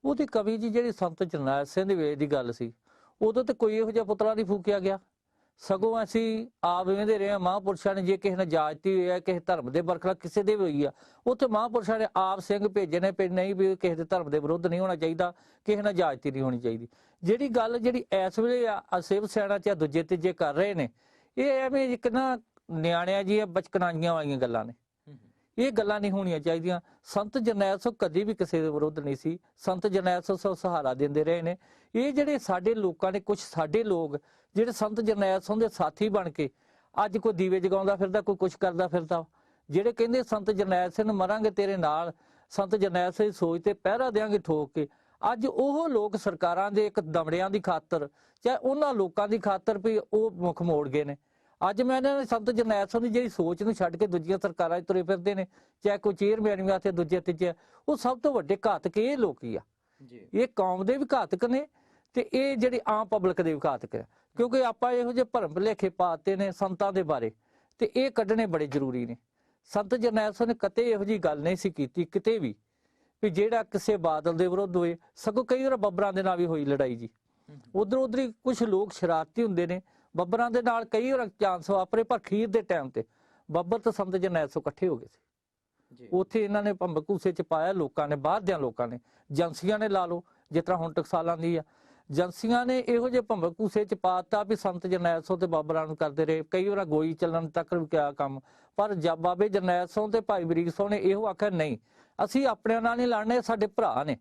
ਉਹਦੀ ਕਮੀ ਜੀ ਜਿਹੜੀ ਸੰਤ ਜਰਨੈਲ ਸਿੰਘ ਦੇ ਵੇਲੇ ਦੀ ਗੱਲ ਸੀ, ਉਦੋਂ ਤੇ ਕੋਈ ਇਹੋ ਜਿਹਾ ਪੁਤਲਾ ਨਹੀਂ ਫੂਕਿਆ ਗਿਆ। ਸਗੋਂ ਅਸੀਂ ਆਪ ਵੇਂਦੇ ਰਹੇ ਹਾਂ ਮਹਾਂਪੁਰਸ਼ਾਂ ਨੇ ਜੇ ਕਿਸੇ ਨੇ ਇਜਾਜ਼ਤੀ ਹੋਈ ਹੈ, ਕਿਸੇ ਧਰਮ ਦੇ ਬਰਖਲਾਫ ਕਿਸੇ ਦੇ ਵੀ ਹੋਈ ਆ, ਉੱਥੇ ਮਹਾਂਪੁਰਸ਼ਾਂ ਨੇ ਆਪ ਸਿੰਘ ਭੇਜੇ ਨੇ ਵੀ ਨਹੀਂ ਵੀ ਕਿਸੇ ਦੇ ਧਰਮ ਦੇ ਵਿਰੁੱਧ ਨਹੀਂ ਹੋਣਾ ਚਾਹੀਦਾ, ਕਿਸੇ ਨਾਲ ਇਜਾਜ਼ਤੀ ਨਹੀਂ ਹੋਣੀ ਚਾਹੀਦੀ। ਜਿਹੜੀ ਗੱਲ ਜਿਹੜੀ ਇਸ ਵੇਲੇ ਆ ਸ਼ਿਵ ਸੈਨਾ 'ਚ ਦੂਜੇ ਤੀਜੇ ਕਰ ਰਹੇ ਨੇ, ਇਹ ਐਵੇਂ ਇੱਕ ਨਾ ਨਿਆਣਿਆਂ ਜੀ ਬਚਕਨਾਈਆਂ ਵਾਲੀਆਂ ਗੱਲਾਂ ਨੇ। ਇਹ ਗੱਲਾਂ ਨਹੀਂ ਹੋਣੀਆਂ ਚਾਹੀਦੀਆਂ। ਸੰਤ ਜਰਨੈਲ ਸਿੰਘ ਕਦੀ ਵੀ ਕਿਸੇ ਦੇ ਵਿਰੁੱਧ ਨਹੀਂ ਸੀ। ਸੰਤ ਜਰਨੈਲ ਸਿੰਘ ਸਹਾਰਾ ਦਿੰਦੇ ਰਹੇ ਨੇ। ਇਹ ਜਿਹੜੇ ਸਾਡੇ ਲੋਕਾਂ ਨੇ, ਕੁਝ ਸਾਡੇ ਲੋਕ ਜਿਹੜੇ ਸੰਤ ਜਰਨੈਲ ਸਿੰਘ ਦੇ ਸਾਥੀ ਬਣ ਕੇ ਅੱਜ ਕੋਈ ਦੀਵੇ ਜਗਾਉਂਦਾ ਫਿਰਦਾ, ਕੋਈ ਕੁਛ ਕਰਦਾ ਫਿਰਦਾ, ਜਿਹੜੇ ਕਹਿੰਦੇ ਸੰਤ ਜਰਨੈਲ ਸਿੰਘ ਮਰਾਂਗੇ ਤੇਰੇ ਨਾਲ, ਸੰਤ ਜਰਨੈਲ ਸਿੰਘ ਸੋਚ ਤੇ ਪਹਿਰਾ ਦੇਾਂਗੇ ਠੋਕ ਕੇ, ਅੱਜ ਉਹ ਲੋਕ ਸਰਕਾਰਾਂ ਦੇ ਇੱਕ ਦਮੜਿਆਂ ਦੀ ਖਾਤਰ, ਚਾਹੇ ਉਹਨਾਂ ਲੋਕਾਂ ਦੀ ਖਾਤਰ ਵੀ ਉਹ ਮੁੱਖ ਮੋੜ ਗਏ ਨੇ। ਅੱਜ ਮੈਂ ਇਹਨਾਂ ਨੇ ਸੰਤ ਜਰਨੈਲ ਸਿੰਘ ਦੀ ਜਿਹੜੀ ਸੋਚ ਨੂੰ ਛੱਡ ਕੇ ਦੂਜੀਆਂ ਸਰਕਾਰਾਂ 'ਚ ਤੁਰੇ ਫਿਰਦੇ ਨੇ, ਚਾਹੇ ਕੋਈ ਚੇਅਰਮੈਨ ਵੀ ਆ ਤੇ ਦੂਜੇ ਤੀਜੇ, ਉਹ ਸਭ ਤੋਂ ਵੱਡੇ ਘਾਤਕ ਇਹ ਲੋਕ ਹੀ ਆ। ਇਹ ਕੌਮ ਦੇ ਵੀ ਘਾਤਕ ਨੇ ਤੇ ਇਹ ਜਿਹੜੀ ਆਮ ਪਬਲਿਕ ਦੇ ਵੀ ਘਾਤਕ ਹੈ, ਕਿਉਂਕਿ ਆਪਾਂ ਇਹੋ ਜਿਹੇ ਭਰਮ ਭੁਲੇਖੇ ਪਾਤੇ ਨੇ ਸੰਤਾਂ ਦੇ ਬਾਰੇ, ਤੇ ਇਹ ਕੱਢਣੇ ਬੜੇ ਜ਼ਰੂਰੀ ਨੇ। ਸੰਤ ਜਰਨੈਲ ਸਿੰਘ ਨੇ ਕਦੇ ਇਹੋ ਜਿਹੀ ਗੱਲ ਨਹੀਂ ਸੀ ਕੀਤੀ ਕਿਤੇ ਵੀ ਜਿਹੜਾ ਕਿਸੇ ਬਾਦਲ ਦੇ ਵਿਰੁੱਧ ਹੋਏ। ਸਗੋਂ ਕਈ ਵਾਰ ਬੱਬਰਾਂ ਦੇ ਨਾਲ ਵੀ ਹੋਈ ਲੜਾਈ ਜੀ। ਉਧਰ ਹੀ ਕੁਝ ਲੋਕ ਸ਼ਰਾਰਤੀ ਹੁੰਦੇ ਨੇ, ਬੱਬਰਾਂ ਦੇ ਨਾਲ ਕਈ ਵਾਰ ਚਾਂਸ ਵਾਪਰੇ, ਪਰ ਅਖੀਰ ਦੇ ਟਾਈਮ ਤੇ ਬੱਬਰ ਤੇ ਸੰਤ ਜਰਨੈਲ ਸਿੰਘ ਇਕੱਠੇ ਹੋ ਗਏ ਸੀ। ਉੱਥੇ ਇਹਨਾਂ ਨੇ ਭੰਬਕੂਸੇ 'ਚ ਪਾਇਆ ਲੋਕਾਂ ਨੇ, ਬਾਹਰ ਦਿਆਂ ਲੋਕਾਂ ਨੇ, ਏਜੰਸੀਆਂ ਨੇ ਲਾ ਲਓ, ਜਿਸ ਤਰ੍ਹਾਂ ਹੁਣ ਟਕਸਾਲਾਂ ਦੀ ਆ, ਏਜੰਸੀਆਂ ਨੇ ਇਹੋ ਜਿਹੇ ਭੰਬਕੂਸੇ 'ਚ ਪਾਤਾ ਵੀ ਸੰਤ ਜਰਨੈਲ ਸਿੰਘ ਤੇ ਬਾਬਰਾਂ ਨੂੰ ਕਰਦੇ ਰਹੇ। ਕਈ ਵਾਰ ਗੋਈ ਚੱਲਣ ਤੱਕ ਵੀ ਕਿਹਾ ਕੰਮ, ਪਰ ਜਦ ਬਾਬੇ ਜਰਨੈਲ ਸਿੰਘ ਤੇ ਭਾਈ ਅਮਰੀਕ ਸਿੰਘ ਨੇ ਇਹੋ ਆਖਿਆ ਨਹੀਂ, ਅਸੀਂ ਆਪਣਿਆਂ ਨਾਲ ਨਹੀਂ ਲੜਨੇ, ਸਾਡੇ ਭਰਾ ਨੇ,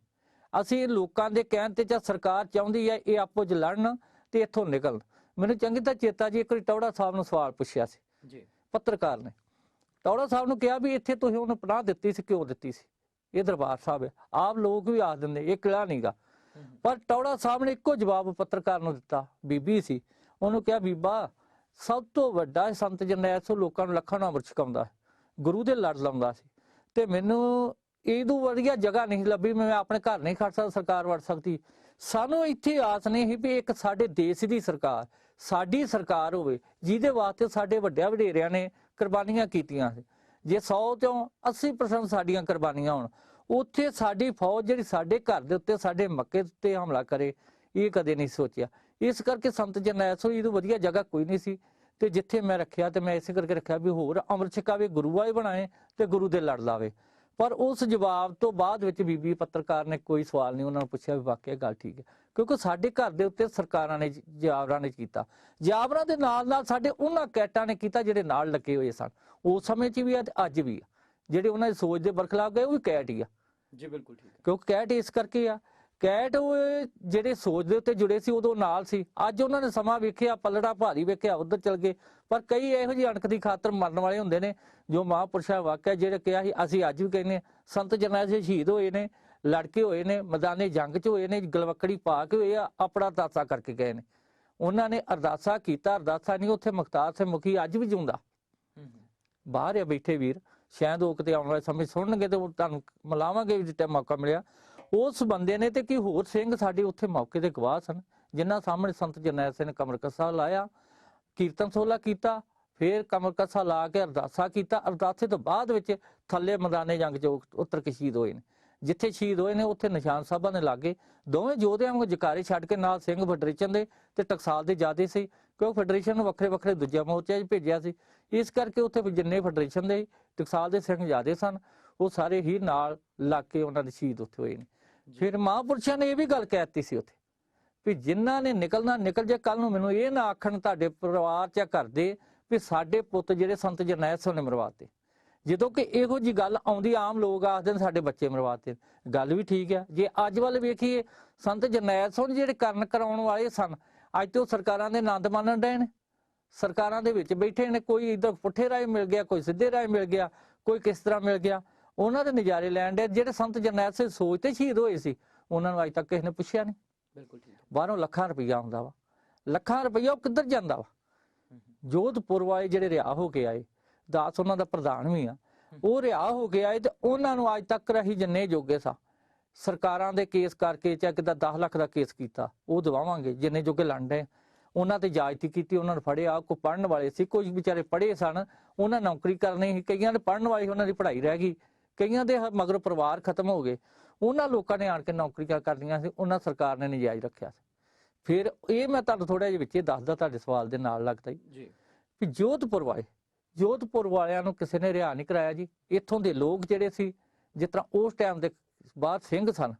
ਅਸੀਂ ਲੋਕਾਂ ਦੇ ਕਹਿਣ ਤੇ ਜਾਂ ਸਰਕਾਰ ਚਾਹੁੰਦੀ ਹੈ ਇਹ ਆਪੋ 'ਚ ਲੜਨ ਤੇ ਇੱਥੋਂ ਨਿਕਲਣ। ਮੈਨੂੰ ਚੰਗੀ ਤਰ੍ਹਾਂ ਚੇਤਾ ਜੀ, ਇੱਕ ਵਾਰੀ ਟੌੜਾ ਸਾਹਿਬ ਨੂੰ ਸਵਾਲ ਪੁੱਛਿਆ ਸੀ ਪੱਤਰਕਾਰ ਨੇ। ਟੌੜਾ ਸਾਹਿਬ ਨੂੰ ਕਿਹਾ ਵੀ ਇੱਥੇ ਤੁਸੀਂ ਉਹਨੂੰ ਪਨਾਹ ਦਿੱਤੀ ਸੀ, ਕਿਉਂ ਦਿੱਤੀ ਸੀ? ਇਹ ਦਰਬਾਰ ਸਾਹਿਬ ਹੈ। ਆਪ ਲੋਕ ਵੀ ਆਖ ਦਿੰਦੇ ਇਹ ਕਿਲਾ ਨਹੀਂਗਾ, ਪਰ ਟੌੜਾ ਸਾਹਿਬ ਨੇ ਇੱਕੋ ਜਵਾਬ ਪੱਤਰਕਾਰ ਨੂੰ ਦਿੱਤਾ। ਬੀਬੀ ਸੀ, ਉਹਨੂੰ ਕਿਹਾ ਬੀਬਾ ਸਭ ਤੋਂ ਵੱਡਾ ਸੰਤ ਜਰਨੈਲ ਸਿੰਘ ਲੋਕਾਂ ਨੂੰ ਲੱਖਾਂ ਨੂੰ ਅੰਮ੍ਰਿਤ ਛਕਾਉਂਦਾ, ਗੁਰੂ ਦੇ ਲੜ ਲਾਉਂਦਾ ਸੀ, ਤੇ ਮੈਨੂੰ ਇਹਦੋਂ ਵਧੀਆ ਜਗ੍ਹਾ ਨਹੀਂ ਲੱਭੀ, ਮੈਂ ਆਪਣੇ ਘਰ ਨਹੀਂ ਖੜ ਸਕਦਾ, ਸਰਕਾਰ ਵੜ ਸਕਦੀ। ਸਾਨੂੰ ਇੱਥੇ ਆਸ ਨਹੀਂ ਸੀ ਵੀ ਇੱਕ ਸਾਡੇ ਦੇਸ਼ ਦੀ ਸਰਕਾਰ, ਸਾਡੀ ਸਰਕਾਰ ਹੋਵੇ ਜਿਹਦੇ ਵਾਸਤੇ ਸਾਡੇ ਵੱਡਿਆਂ ਵਡੇਰਿਆਂ ਨੇ ਕੁਰਬਾਨੀਆਂ ਕੀਤੀਆਂ ਸੀ। ਜੇ 100 ਚੋਂ 80% ਸਾਡੀਆਂ ਕੁਰਬਾਨੀਆਂ ਹੋਣ, ਉੱਥੇ ਸਾਡੀ ਫੌਜ ਜਿਹੜੀ ਸਾਡੇ ਘਰ ਦੇ ਉੱਤੇ ਸਾਡੇ ਮੱਕੇ ਤੇ ਹਮਲਾ ਕਰੇ, ਇਹ ਕਦੇ ਨਹੀਂ ਸੋਚਿਆ। ਇਸ ਕਰਕੇ ਸੰਤ ਜਰਨੈਲ ਸਿੰਘ ਜੀ ਤੋਂ ਵਧੀਆ ਜਗ੍ਹਾ ਕੋਈ ਨਹੀਂ ਸੀ, ਤੇ ਜਿੱਥੇ ਮੈਂ ਰੱਖਿਆ ਤੇ ਮੈਂ ਇਸੇ ਕਰਕੇ ਰੱਖਿਆ ਵੀ ਹੋਰ ਅੰਮ੍ਰਿਤ ਛਕਾਵੇ, ਗੁਰੂ ਵਾਲੇ ਬਣਾਏ ਤੇ ਗੁਰੂ ਦੇ ਲੜ ਲਾਵੇ। ਪਰ ਉਸ ਜਵਾਬ ਤੋਂ ਬਾਅਦ ਵਿੱਚ ਬੀਬੀ ਪੱਤਰਕਾਰ ਨੇ ਕੋਈ ਸਵਾਲ ਨਹੀਂ ਉਹਨਾਂ ਨੂੰ ਪੁੱਛਿਆ ਵੀ ਵਾਕਿਆ ਗੱਲ ਠੀਕ ਹੈ, ਕਿਉਂਕਿ ਸਾਡੇ ਘਰ ਦੇ ਉੱਤੇ ਸਰਕਾਰਾਂ ਨੇ ਜਾਬਰਾਂ ਨੇ ਕੀਤਾ, ਜਾਬਰਾਂ ਦੇ ਨਾਲ ਨਾਲ ਸਾਡੇ ਉਹਨਾਂ ਕੈਟਾਂ ਨੇ ਕੀਤਾ ਜਿਹੜੇ ਨਾਲ ਲੱਗੇ ਹੋਏ ਸਨ। ਉਸ ਸਮੇਂ 'ਚ ਵੀ ਆ ਤੇ ਅੱਜ ਵੀ ਆ, ਜਿਹੜੇ ਉਹਨਾਂ ਦੀ ਸੋਚ ਦੇ ਬਰਖਲਾਫ ਗਏ ਉਹ ਵੀ ਕੈਟ ਹੀ ਆ ਜੀ। ਬਿਲਕੁਲ ਠੀਕ ਹੈ, ਕਿਉਂਕਿ ਕੈਟ ਇਸ ਕਰਕੇ ਆ, ਕੈਟ ਉਹ ਜਿਹੜੇ ਸੋਚ ਦੇ ਉੱਤੇ ਜੁੜੇ ਸੀ ਉਦੋਂ ਨਾਲ ਸੀ। ਅੱਜ ਉਹਨਾਂ ਨੇ ਸਮਾਂ ਵੇਖਿਆ, ਪਲੜਾ ਭਾਰੀ ਵੇਖਿਆ, ਉੱਧਰ ਚਲ ਗਏ। ਪਰ ਕਈ ਇਹੋ ਜਿਹੀ ਅਣਖ ਦੀ ਖਾਤਰ ਮਰਨ ਵਾਲੇ ਹੁੰਦੇ ਨੇ, ਜੋ ਮਹਾਂਪੁਰਸ਼ਾਂ ਵਾਕਿਆ ਜਿਹੜੇ ਕਿਹਾ ਸੀ, ਅਸੀਂ ਅੱਜ ਵੀ ਕਹਿੰਦੇ ਸੰਤ ਜਰਨੈਲ ਸਿੰਘ ਸ਼ਹੀਦ ਹੋਏ ਨੇ, ਲੜਕੇ ਹੋਏ ਨੇ, ਮੈਦਾਨੇ ਜੰਗ 'ਚ ਹੋਏ ਨੇ, ਗਲਵੱਕੜੀ ਪਾ ਕੇ ਹੋਏ ਆ, ਆਪਣਾ ਅਰਦਾਸਾ ਕਰਕੇ ਗਏ ਨੇ। ਉਹਨਾਂ ਨੇ ਅਰਦਾਸਾ ਕੀਤਾ, ਅਰਦਾਸਾ ਨਹੀਂ, ਉੱਥੇ ਮੁਖਤਾਰ ਸਿੰਘ ਮੁਖੀ ਅੱਜ ਵੀ ਜਿਉਂਦਾ ਬਾਹਰ ਆ ਬੈਠੇ ਵੀਰ, ਸ਼ਾਇਦ ਉਹ ਕਿਤੇ ਆਉਣ ਵਾਲੇ ਸਮੇਂ ਸੁਣਨਗੇ ਤੇ ਉਹ ਤੁਹਾਨੂੰ ਮਿਲਾਵਾਂਗੇ ਜਿੱਥੇ ਮੌਕਾ ਮਿਲਿਆ। ਉਸ ਬੰਦੇ ਨੇ ਤੇ ਕੀ ਹੋਰ ਸਿੰਘ ਸਾਡੇ ਉੱਥੇ ਮੌਕੇ ਤੇ ਗਵਾਹ ਸਨ, ਜਿਨ੍ਹਾਂ ਸਾਹਮਣੇ ਸੰਤ ਜਰਨੈਲ ਸਿੰਘ ਨੇ ਕਮਰ ਕੱਸਾ ਲਾਇਆ, ਕੀਰਤਨ ਸੋਲਾ ਕੀਤਾ, ਫਿਰ ਕਮਰ ਕੱਸਾ ਲਾ ਕੇ ਅਰਦਾਸਾ ਕੀਤਾ। ਅਰਦਾਸੇ ਤੋਂ ਬਾਅਦ ਵਿੱਚ ਥੱਲੇ ਮੈਦਾਨੇ ਜੰਗ 'ਚ ਉਤਰ ਕੇ ਸ਼ਹੀਦ ਹੋਏ ਨੇ। ਜਿੱਥੇ ਸ਼ਹੀਦ ਹੋਏ ਨੇ ਉੱਥੇ ਨਿਸ਼ਾਨ ਸਾਹਿਬਾਂ ਦੇ ਲਾਗੇ ਦੋਵੇਂ ਯੋਧਿਆਂ ਨੂੰ ਜਕਾਰੇ ਛੱਡ ਕੇ ਨਾਲ ਸਿੰਘ ਫੈਡਰੇਸ਼ਨ ਦੇ ਤੇ ਟਕਸਾਲ ਦੇ ਜਾਦੇ ਸੀ, ਕਿਉਂਕਿ ਫੈਡਰੇਸ਼ਨ ਨੂੰ ਵੱਖਰੇ ਵੱਖਰੇ ਦੂਜੇ ਮੋਰਚੇ 'ਚ ਭੇਜਿਆ ਸੀ। ਇਸ ਕਰਕੇ ਉੱਥੇ ਜਿੰਨੇ ਫੈਡਰੇਸ਼ਨ ਦੇ ਟਕਸਾਲ ਦੇ ਸਿੰਘ ਜਾਦੇ ਸਨ, ਉਹ ਸਾਰੇ ਹੀ ਨਾਲ ਲੱਗ ਕੇ ਉਹਨਾਂ ਦੇ ਸ਼ਹੀਦ ਉੱਥੇ ਹੋਏ ਨੇ। ਫਿਰ ਮਹਾਂਪੁਰਸ਼ਾਂ ਨੇ ਇਹ ਵੀ ਗੱਲ ਕਹਿ ਦਿੱਤੀ ਸੀ ਉੱਥੇ ਵੀ ਜਿਨ੍ਹਾਂ ਨੇ ਨਿਕਲਣਾ ਨਿਕਲ ਜੇ, ਕੱਲ ਨੂੰ ਮੈਨੂੰ ਇਹ ਨਾ ਆਖਣ ਤੁਹਾਡੇ ਪਰਿਵਾਰ 'ਚ ਘਰ ਦੇ ਵੀ ਸਾਡੇ ਪੁੱਤ ਜਿਹੜੇ ਸੰਤ ਜਰਨੈਲ ਸਿੰਘ ਨੇ ਮਰਵਾਤੇ। ਜਦੋਂ ਕਿ ਇਹੋ ਜੀ ਗੱਲ ਆਉਂਦੀ, ਆਮ ਲੋਕ ਆਖਦੇ ਨੇ ਸਾਡੇ ਬੱਚੇ ਮਰਵਾਤੇ, ਗੱਲ ਵੀ ਠੀਕ ਹੈ। ਜੇ ਅੱਜ ਵੱਲ ਵੇਖੀਏ, ਸੰਤ ਜਰਨੈਲ ਸਿੰਘ ਜਿਹੜੇ ਕਰਨ ਕਰਾਉਣ ਵਾਲੇ ਸਨ, ਅੱਜ ਤੇ ਉਹ ਸਰਕਾਰਾਂ ਦੇ ਆਨੰਦ ਮਾਣਨ ਰਹੇ ਨੇ, ਸਰਕਾਰਾਂ ਦੇ ਵਿੱਚ ਬੈਠੇ ਨੇ। ਕੋਈ ਇੱਧਰ ਪੁੱਠੇ ਰਾਹ ਮਿਲ ਗਿਆ, ਕੋਈ ਸਿੱਧੇ ਰਾਹ ਮਿਲ ਗਿਆ, ਕੋਈ ਕਿਸ ਤਰ੍ਹਾਂ ਮਿਲ ਗਿਆ, ਉਹਨਾਂ ਦੇ ਨਜ਼ਾਰੇ ਲੈਣ ਦੇ। ਜਿਹੜੇ ਸੰਤ ਜਰਨੈਲ ਸਿੰਘ ਸੋਚ ਤੇ ਸ਼ਹੀਦ ਹੋਏ ਸੀ, ਉਹਨਾਂ ਨੂੰ ਅੱਜ ਤੱਕ ਕਿਸੇ ਨੇ ਪੁੱਛਿਆ ਨਹੀਂ। ਬਿਲਕੁਲ ਠੀਕ ਹੈ। ਬਾਹਰੋਂ ਲੱਖਾਂ ਰੁਪਈਆ ਆਉਂਦਾ ਵਾ, ਲੱਖਾਂ ਰੁਪਈਆ ਉਹ ਕਿੱਧਰ ਜਾਂਦਾ ਵਾ? ਜੋਧਪੁਰ ਵਾਲੇ ਜਿਹੜੇ ਰਿਹਾ ਹੋ ਕੇ ਆਏ, ਦਾਸ ਉਹਨਾਂ ਦਾ ਪ੍ਰਧਾਨ ਵੀ ਆ, ਉਹ ਰਿਹਾ ਹੋ ਕੇ ਆਏ ਤੇ ਉਹਨਾਂ ਨੂੰ ਅੱਜ ਤੱਕ ਰਹੀ ਜਿੰਨੇ ਜੋਗੇ ਸਾ ਸਰਕਾਰਾਂ ਦੇ ਕੇਸ ਕਰਕੇ, ਚਾਹੇ ਕਿਦਾ 10 ਲੱਖ ਦਾ ਕੇਸ ਕੀਤਾ, ਉਹ ਦਵਾਵਾਂਗੇ ਜਿੰਨੇ ਜੋਗੇ ਲੰਡੇ। ਉਹਨਾਂ ਤੇ ਇਜਾਜ਼ਤੀ ਕੀਤੀ, ਉਹਨਾਂ ਨੂੰ ਫੜਿਆ। ਕੋਈ ਪੜ੍ਹਨ ਵਾਲੇ ਸੀ, ਕੋਈ ਵਿਚਾਰੇ ਪੜ੍ਹੇ ਸਨ, ਉਹਨਾਂ ਨੌਕਰੀ ਕਰਨੀ ਸੀ, ਕਈਆਂ ਦੇ ਪੜ੍ਹਨ ਵਾਲੀ ਉਹਨਾਂ ਦੀ ਪੜ੍ਹਾਈ ਰਹਿ ਗਈ, ਕਈਆਂ ਦੇ ਮਗਰ ਪਰਿਵਾਰ ਖਤਮ ਹੋ ਗਏ। ਉਹਨਾਂ ਲੋਕਾਂ ਨੇ ਆਣ ਕੇ ਨੌਕਰੀਆਂ ਕਰਨੀਆਂ ਸੀ, ਉਹਨਾਂ ਸਰਕਾਰ ਨੇ ਨਜਾਇਜ਼ ਰੱਖਿਆ ਸੀ। ਫਿਰ ਇਹ ਮੈਂ ਤੁਹਾਨੂੰ ਥੋੜਾ ਜਿਹਾ ਵਿੱਚੇ ਦੱਸਦਾ, ਤੁਹਾਡੇ ਸਵਾਲ ਦੇ ਨਾਲ ਲੱਗਦਾ ਜੀ ਵੀ ਜੋਧਪੁਰ ਵਾਲਿਆਂ ਨੂੰ ਕਿਸੇ ਨੇ ਰਿਹਾ ਨਹੀਂ ਕਰਾਇਆ ਜੀ। ਇੱਥੋਂ ਦੇ ਲੋਕ ਜਿਹੜੇ ਸੀ, ਜਿਸ ਤਰ੍ਹਾਂ ਉਸ ਟਾਈਮ ਦੇ ਬਾਅਦ ਸਿੰਘ ਸਨ,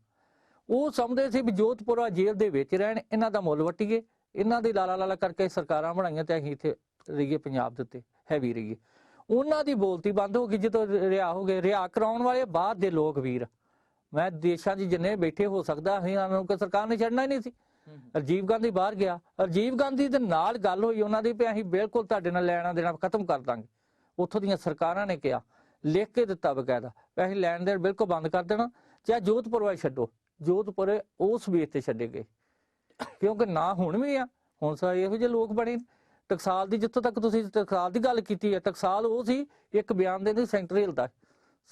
ਉਹ ਸਮਝਦੇ ਸੀ ਵੀ ਜੋਧਪੁਰਾ ਜੇਲ੍ਹ ਦੇ ਵਿੱਚ ਰਹਿਣ, ਇਹਨਾਂ ਦਾ ਮੁੱਲ ਵੱਟੀਏ, ਇਹਨਾਂ ਦੀ ਲਾਲਾ ਕਰਕੇ ਸਰਕਾਰਾਂ ਬਣਾਈਆਂ ਤੇ ਅਸੀਂ ਇੱਥੇ ਰਹੀਏ, ਪੰਜਾਬ ਦੇ ਉੱਤੇ ਹੈਵੀ ਰਹੀਏ। ਉਹਨਾਂ ਦੀ ਬੋਲਤੀ ਬੰਦ ਹੋ ਗਈ ਜਦੋਂ ਰਿਹਾ ਹੋ ਗਏ। ਰਿਹਾ ਕਰਾਉਣ ਵਾਲੇ ਬਾਹਰ ਦੇ ਲੋਕ ਵੀਰ, ਮੈਂ ਦੇਸ਼ਾਂ 'ਚ ਜਿੰਨੇ ਬੈਠੇ ਹੋ ਸਕਦਾ ਅਸੀਂ ਉਹਨਾਂ ਨੂੰ ਸਰਕਾਰ ਨੇ ਛੱਡਣਾ ਹੀ ਨਹੀਂ ਸੀ। ਰਾਜੀਵ ਗਾਂਧੀ ਬਾਹਰ ਗਿਆ, ਰਾਜੀਵ ਗਾਂਧੀ ਦੇ ਨਾਲ ਗੱਲ ਹੋਈ ਉਹਨਾਂ ਦੀ ਵੀ ਅਸੀਂ ਬਿਲਕੁਲ ਤੁਹਾਡੇ ਨਾਲ ਲੈਣਾ ਦੇਣਾ ਖਤਮ ਕਰ ਦਾਂਗੇ। ਉੱਥੋਂ ਦੀਆਂ ਸਰਕਾਰਾਂ ਨੇ ਕਿਹਾ, ਲਿਖ ਕੇ ਦਿੱਤਾ ਬਕਾਇਦਾ, ਅਸੀਂ ਲੈਣ ਦੇਣ ਬਿਲਕੁਲ ਬੰਦ ਕਰ ਦੇਣਾ, ਚਾਹੇ ਜੋਧਪੁਰ ਵਾਲੇ ਛੱਡੋ। ਜੋਧਪੁਰ ਉਸ ਬੇਸ ਤੇ ਛੱਡੇ ਗਏ, ਕਿਉਂਕਿ ਨਾ ਹੁਣ ਵੀ ਆ, ਹੁਣ ਸਾਰੇ ਇਹੋ ਜਿਹੇ ਲੋਕ ਬਣੇ। ਟਕਸਾਲ ਦੀ, ਜਿੱਥੋਂ ਤੱਕ ਤੁਸੀਂ ਟਕਸਾਲ ਦੀ ਗੱਲ ਕੀਤੀ ਹੈ, ਟਕਸਾਲ ਉਹ ਸੀ ਇੱਕ ਬਿਆਨ ਦੇ ਸੈਂਟਰ ਹਿਲਦਾ,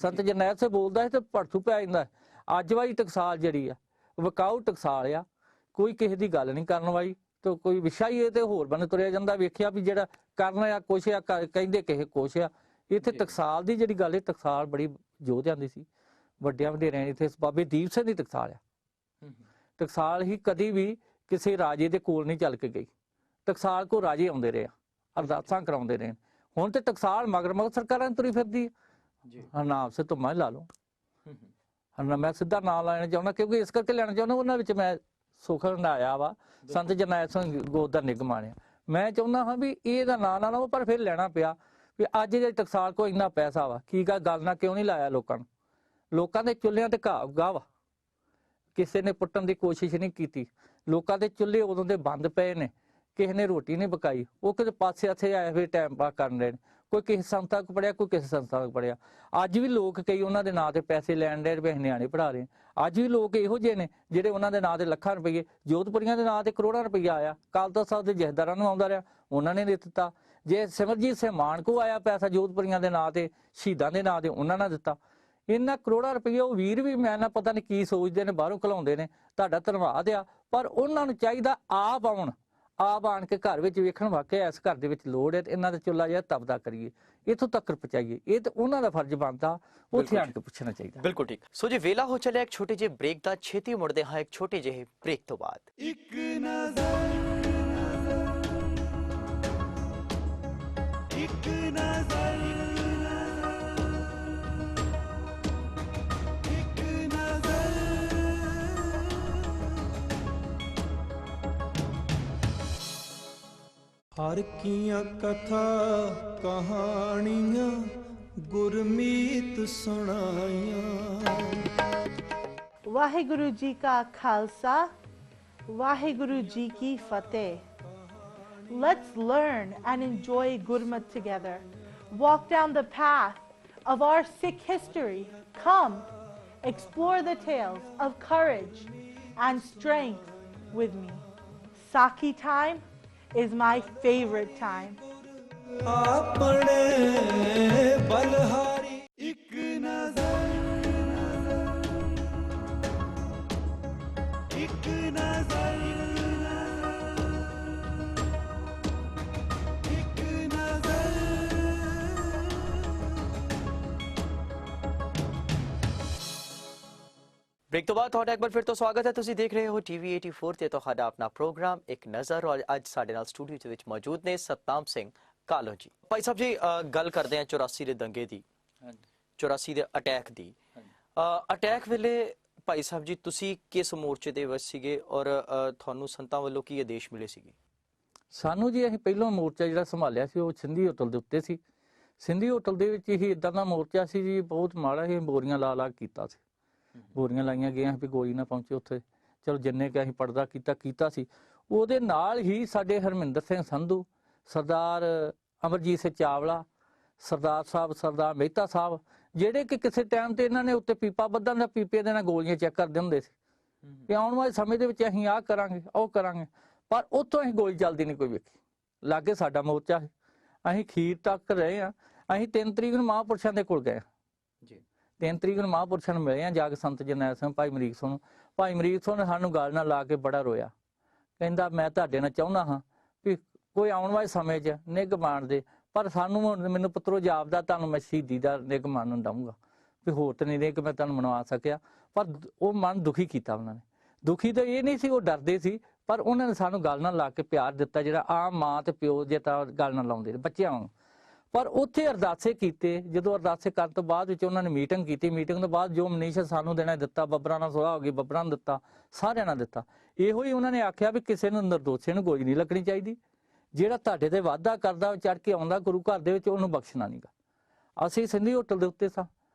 ਸੰਤ ਜਰਨੈਲ ਸਿੰਘ ਬੋਲਦਾ ਹੈ ਤੇ ਭੜਥੂ ਪੈ ਜਾਂਦਾ। ਅੱਜ ਵਾਲੀ ਟਕਸਾਲ ਜਿਹੜੀ ਆ ਵਿਕਾਊ ਟਕਸਾਲ ਆ, ਕੋਈ ਕਿਸੇ ਦੀ ਗੱਲ ਨਹੀਂ ਕਰਨ ਵਾਲੀ, ਤੇ ਕੋਈ ਵਿਸ਼ਾ ਹੀ ਇਹ ਤੇ ਹੋਰ ਬੰਨੇ ਤੁਰਿਆ ਜਾਂਦਾ। ਵੇਖਿਆ ਵੀ ਜਿਹੜਾ ਕਰਨਾ ਆ ਕੁਛ ਆ, ਕਹਿੰਦੇ ਕਿਸੇ ਕੁਛ ਆ। ਇੱਥੇ ਟਕਸਾਲ ਦੀ ਜਿਹੜੀ ਗੱਲ ਹੈ, ਟਕਸਾਲ ਬੜੀ ਯੋਧਿਆਂ ਦੀ ਸੀ, ਵੱਡਿਆਂ ਵਡੇਰਿਆਂ ਦੀ। ਇੱਥੇ ਬਾਬੇ ਦੀਪ ਸਿੰਘ ਦੀ ਟਕਸਾਲ ਆ। ਟਕਸਾਲ ਹੀ ਕਦੀ ਵੀ ਕਿਸੇ ਰਾਜੇ ਦੇ ਕੋਲ ਨਹੀਂ ਚੱਲ ਕੇ ਗਈ। ਟਕਸਾਲ ਕੋ ਰਾਜੇ ਆਉਂਦੇ ਰਹੇ, ਅਰਦਾਸਾਂ ਕਰਾਉਂਦੇ ਰਹੇ। ਹੁਣ ਤੇ ਟਕਸਾਲ ਮਗਰ ਸਰਕਾਰਾਂ ਤੁਰੀ ਫਿਰਦੀ ਹੈ। ਨਾਮ ਸੇ ਤੋਂ ਮੈਂ ਲਾ ਲਓ, ਮੈਂ ਸਿੱਧਾ ਨਾਮ ਲੈਣਾ ਚਾਹੁੰਦਾ, ਕਿਉਂਕਿ ਇਸ ਕਰਕੇ ਲੈਣਾ ਚਾਹੁੰਦਾ, ਉਹਨਾਂ ਵਿੱਚ ਮੈਂ ਸੁਖ ਹੰਡਾਇਆ ਵਾ, ਸੰਤ ਜਰਨੈਲ ਸਿੰਘ ਗੋਤ ਦਾ ਨਿਗਮ ਆਣਿਆ। ਮੈਂ ਚਾਹੁੰਦਾ ਹਾਂ ਵੀ ਇਹਦਾ ਨਾਂ ਨਾ ਲਵਾਂ, ਪਰ ਫਿਰ ਲੈਣਾ ਪਿਆ ਵੀ ਅੱਜ ਜੇ ਟਕਸਾਲ ਕੋ ਇੰਨਾ ਪੈਸਾ ਵਾ, ਕੀ ਗੱਲ ਨਾ ਕਿਉਂ ਨਹੀਂ ਲਾਇਆ ਲੋਕਾਂ ਨੂੰ? ਲੋਕਾਂ ਦੇ ਚੁੱਲ੍ਹਿਆਂ ਤੇ ਘਾਹ ਉੱਗਾ ਵਾ, ਕਿਸੇ ਨੇ ਪੁੱਟਣ ਦੀ ਕੋਸ਼ਿਸ਼ ਨਹੀਂ ਕੀਤੀ। ਲੋਕਾਂ ਦੇ ਚੁੱਲ੍ਹੇ ਉਦੋਂ ਦੇ ਬੰਦ ਪਏ ਨੇ, ਕਿਸੇ ਨੇ ਰੋਟੀ ਨਹੀਂ ਪਕਾਈ, ਉਹ ਕਿਤੇ ਪਾਸੇ ਇੱਥੇ ਆਏ ਹੋਏ ਟਾਈਮ ਪਾਸ ਕਰਨ ਰਹੇ ਨੇ। ਕੋਈ ਕਿਸੇ ਸੰਸਥਾ ਕੋ ਪੜਿਆ, ਕੋਈ ਕਿਸੇ ਸੰਸਥਾ ਕੋ ਪੜਿਆ। ਅੱਜ ਵੀ ਲੋਕ ਕਈ ਉਹਨਾਂ ਦੇ ਨਾਂ ਤੇ ਪੈਸੇ ਲੈਣ ਦੇ ਰੁਪਏ ਨਿਆਣੇ ਪੜ੍ਹਾ ਰਹੇ। ਅੱਜ ਵੀ ਲੋਕ ਇਹੋ ਜਿਹੇ ਨੇ ਜਿਹੜੇ ਉਹਨਾਂ ਦੇ ਨਾਂ ਤੇ ਲੱਖਾਂ ਰੁਪਏ, ਜੋਧਪੁਰੀਆਂ ਦੇ ਨਾਂ ਤੇ ਕਰੋੜਾਂ ਰੁਪਈਆ ਆਇਆ। ਅਕਾਲ ਤਖ਼ਤ ਸਾਹਿਬ ਦੇ ਜਥੇਦਾਰਾਂ ਨੂੰ ਆਉਂਦਾ ਰਿਹਾ, ਉਹਨਾਂ ਨੇ ਦਿੱਤਾ। ਜੇ ਸਿਮਰਜੀਤ ਸਿੰਘ ਮਾਨ ਕੋ ਆਇਆ ਪੈਸਾ ਜੋਧਪੁਰੀਆਂ ਦੇ ਨਾਂ ਤੇ, ਸ਼ਹੀਦਾਂ ਦੇ ਨਾਂ ਤੇ, ਉਹਨਾਂ ਨੇ ਦਿੱਤਾ। ਇਹਨਾਂ ਕਰੋੜਾਂ ਰੁਪਈਆ ਉਹ ਵੀਰ ਵੀ ਮੈਂ ਨਾ ਪਤਾ ਨਹੀਂ ਕੀ ਸੋਚਦੇ ਨੇ, ਬਾਹਰੋਂ ਘਲਾਉਂਦੇ ਨੇ। ਤੁਹਾਡਾ ਧੰਨਵਾਦ ਆ, ਪਰ ਉਹਨਾਂ ਨੂੰ ਚਾਹੀਦਾ ਆਪ ਆਉਣ, ਆਪ ਆਣ ਕੇ ਘਰ ਵਿੱਚ ਵੇਖਣ ਵਾਕਿਆ ਇਸ ਘਰ ਦੇ ਵਿੱਚ ਲੋੜ ਹੈ ਤੇ ਇਹਨਾਂ ਦਾ ਚੁੱਲ੍ਹਾ ਜਿਹੜਾ ਤਪਦਾ ਕਰੀਏ, ਇੱਥੋਂ ਤੱਕ ਪਹੁੰਚਾਈਏ। ਇਹ ਤੇ ਉਹਨਾਂ ਦਾ ਫਰਜ਼ ਬਣਦਾ, ਉੱਥੇ ਆਣ ਕੇ ਪੁੱਛਣਾ ਚਾਹੀਦਾ। ਬਿਲਕੁਲ ਠੀਕ। ਸੋ ਜੀ ਵੇਲਾ ਹੋ ਚੱਲਿਆ ਇੱਕ ਛੋਟੇ ਜਿਹੇ ਬ੍ਰੇਕ ਦਾ। ਛੇਤੀ ਮੁੜਦੇ ਹਾਂ ਇੱਕ ਛੋਟੇ ਜਿਹੇ ਬ੍ਰੇਕ ਤੋਂ ਬਾਅਦ। ਹਰ ਕੀਆਂ ਕਥਾ ਕਹਾਣੀਆਂ ਗੁਰਮੀਤ ਸੁਣਾਈਆਂ। ਵਾਹਿਗੁਰੂ ਜੀ ਕਾ ਖਾਲਸਾ, ਵਾਹਿਗੁਰੂ ਜੀ ਕੀ ਫਤਿਹ। Let's learn and enjoy Gurmat together. Walk down the path of our Sikh history. Come, explore the tales of courage and strength with me. Sakhi time is my favorite time. ਆਪਣੇ ਬਲਹਾਰੀ ਇੱਕ ਨਜ਼ਰ, ਇੱਕ ਨਜ਼ਰ, ਇੱਕ ਨਜ਼ਰ। ਬ੍ਰੇਕ ਤੋਂ ਬਾਅਦ ਤੁਹਾਡਾ ਇੱਕ ਵਾਰ ਫਿਰ ਤੋਂ ਸਵਾਗਤ ਹੈ। ਤੁਸੀਂ ਦੇਖ ਰਹੇ ਹੋ TV 84 ਤੇ ਤੁਹਾਡਾ ਆਪਣਾ ਪ੍ਰੋਗਰਾਮ ਇੱਕ ਨਜ਼ਰ। ਔਰ ਅੱਜ ਸਾਡੇ ਨਾਲ ਸਟੂਡੀਓ ਦੇ ਵਿੱਚ ਮੌਜੂਦ ਨੇ ਸਤਨਾਮ ਸਿੰਘ ਕਾਲੋ ਜੀ। ਭਾਈ ਸਾਹਿਬ ਜੀ, ਗੱਲ ਕਰਦੇ ਹਾਂ 84 ਦੇ ਦੰਗੇ ਦੀ, 84 ਦੇ ਅਟੈਕ ਦੀ। ਅਟੈਕ ਵੇਲੇ ਭਾਈ ਸਾਹਿਬ ਜੀ ਤੁਸੀਂ ਕਿਸ ਮੋਰਚੇ ਦੇ ਵਿੱਚ ਸੀਗੇ ਔਰ ਤੁਹਾਨੂੰ ਸੰਤਾਂ ਵੱਲੋਂ ਕੀ ਆਦੇਸ਼ ਮਿਲੇ ਸੀਗੇ? ਸਾਨੂੰ ਜੀ ਅਸੀਂ ਪਹਿਲਾਂ ਮੋਰਚਾ ਜਿਹੜਾ ਸੰਭਾਲਿਆ ਸੀ ਉਹ ਸਿੰਧੀ ਹੋਟਲ ਦੇ ਉੱਤੇ ਸੀ। ਸਿੰਧੀ ਹੋਟਲ ਦੇ ਵਿੱਚ ਹੀ ਇਦਾਂ ਦਾ ਮੋਰਚਾ ਸੀ ਜੀ, ਬਹੁਤ ਮਾੜਾ ਹੀ, ਬੋਰੀਆਂ ਲਾ ਕੀਤਾ ਸੀ। ਬੋਰੀਆਂ ਲਾਈਆਂ ਗਈਆਂ ਵੀ ਗੋਲੀ ਨਾ ਪਹੁੰਚੇ ਉੱਥੇ। ਚਲੋ ਜਿੰਨੇ ਕਿ ਅਸੀਂ ਪਰਦਾ ਕੀਤਾ ਸੀ। ਉਹਦੇ ਨਾਲ ਹੀ ਸਾਡੇ ਹਰਮਿੰਦਰ ਸਿੰਘ ਸੰਧੂ, ਸਰਦਾਰ ਅਮਰਜੀਤ ਸਿੰਘ ਚਾਵਲਾ, ਸਰਦਾਰ ਸਾਹਿਬ, ਸਰਦਾਰ ਮਹਿਤਾ ਸਾਹਿਬ, ਜਿਹੜੇ ਕਿ ਕਿਸੇ ਟਾਈਮ ਤੇ ਇਹਨਾਂ ਨੇ ਉੱਤੇ ਪੀਪਾ ਬੱਧਣ ਦਾ, ਪੀਪੇ ਦੇ ਨਾਲ ਗੋਲੀਆਂ ਚੈੱਕ ਕਰਦੇ ਹੁੰਦੇ ਸੀ ਕਿ ਆਉਣ ਵਾਲੇ ਸਮੇਂ ਦੇ ਵਿੱਚ ਅਸੀਂ ਆਹ ਕਰਾਂਗੇ, ਉਹ ਕਰਾਂਗੇ। ਪਰ ਉੱਥੋਂ ਅਸੀਂ ਗੋਲੀ ਚੱਲਦੀ ਨਹੀਂ ਕੋਈ ਵੇਖੀ। ਲਾਗੇ ਸਾਡਾ ਮੋਰਚਾ ਸੀ, ਅਸੀਂ ਖੀਰ ਤੱਕ ਰਹੇ ਹਾਂ। ਅਸੀਂ 3 ਤਰੀਕ ਨੂੰ ਮਹਾਂਪੁਰਸ਼ਾਂ ਦੇ ਕੋਲ ਗਏ ਜੀ। 3 ਤਰੀਕ ਨੂੰ ਮਹਾਂਪੁਰਸ਼ਾਂ ਨੂੰ ਮਿਲੇ ਹਾਂ ਜਾ ਕੇ, ਸੰਤ ਜਰਨੈਲ ਸਿੰਘ, ਭਾਈ ਅਮਰੀਕ ਸਿੰਘ। ਭਾਈ ਅਮਰੀਕ ਸਿੰਘ ਨੇ ਸਾਨੂੰ ਗੱਲ ਨਾਲ ਲਾ ਕੇ ਬੜਾ ਰੋਇਆ। ਕਹਿੰਦਾ ਮੈਂ ਤੁਹਾਡੇ ਨਾਲ ਚਾਹੁੰਦਾ ਹਾਂ ਵੀ ਕੋਈ ਆਉਣ ਵਾਲੇ ਸਮੇਂ 'ਚ ਨਿੱਘ ਮਾਣ ਦੇ, ਪਰ ਸਾਨੂੰ ਮੈਨੂੰ ਪੁੱਤਰੋ ਜਾਪਦਾ ਤੁਹਾਨੂੰ ਮੈਂ ਸ਼ਹੀਦੀ ਦਾ ਨਿੱਘ ਮਾਣਨ ਦਊਂਗਾ, ਵੀ ਹੋਰ ਤਾਂ ਨਹੀਂ ਕਿ ਮੈਂ ਤੁਹਾਨੂੰ ਮਨਵਾ ਸਕਿਆ। ਪਰ ਉਹ ਮਨ ਦੁਖੀ ਕੀਤਾ ਉਹਨਾਂ ਨੇ। ਦੁਖੀ ਤਾਂ ਇਹ ਨਹੀਂ ਸੀ, ਉਹ ਡਰਦੇ ਸੀ, ਪਰ ਉਹਨਾਂ ਨੇ ਸਾਨੂੰ ਗੱਲ ਨਾਲ ਲਾ ਕੇ ਪਿਆਰ ਦਿੱਤਾ, ਜਿਹੜਾ ਆਮ ਮਾਂ ਤੇ ਪਿਓ ਜੇ ਤਾਂ ਗੱਲ ਨਾਲ ਲਾਉਂਦੇ ਨੇ ਬੱਚਿਆਂ ਨੂੰ। ਪਰ ਉੱਥੇ ਅਰਦਾਸੇ ਕੀਤੇ। ਜਦੋਂ ਅਰਦਾਸੇ ਕਰਨ ਤੋਂ ਬਾਅਦ ਵਿੱਚ ਉਹਨਾਂ ਨੇ ਮੀਟਿੰਗ ਕੀਤੀ। ਮੀਟਿੰਗ ਤੋਂ ਬਾਅਦ ਜੋ ਮਨੀਸ਼ ਸਾਨੂੰ ਦੇਣਾ ਦਿੱਤਾ, ਬੱਬਰਾਂ ਨਾਲ ਸੁਲਾਹ ਹੋ ਗਈ, ਬੱਬਰਾਂ ਨੂੰ ਦਿੱਤਾ, ਸਾਰਿਆਂ ਨਾਲ ਦਿੱਤਾ। ਇਹੋ ਹੀ ਉਹਨਾਂ ਨੇ ਆਖਿਆ ਵੀ ਕਿਸੇ ਨੂੰ ਨਿਰਦੋਸ਼ੀ ਨੂੰ ਗੋਲੀ ਨਹੀਂ ਲੱਗਣੀ ਚਾਹੀਦੀ। ਜਿਹੜਾ ਤੁਹਾਡੇ ਤੇ ਵਾਅਦਾ ਕਰਦਾ, ਚੜ ਕੇ ਆਉਂਦਾ ਗੁਰੂ ਘਰ ਦੇ ਵਿੱਚ, ਉਹਨੂੰ ਬਖਸ਼ਣਾ ਨਹੀਂਗਾ। ਅਸੀਂ ਸਿੰਧੀ ਹੋਟਲ ਦੇ ਉੱਤੇ ਸਾਂ,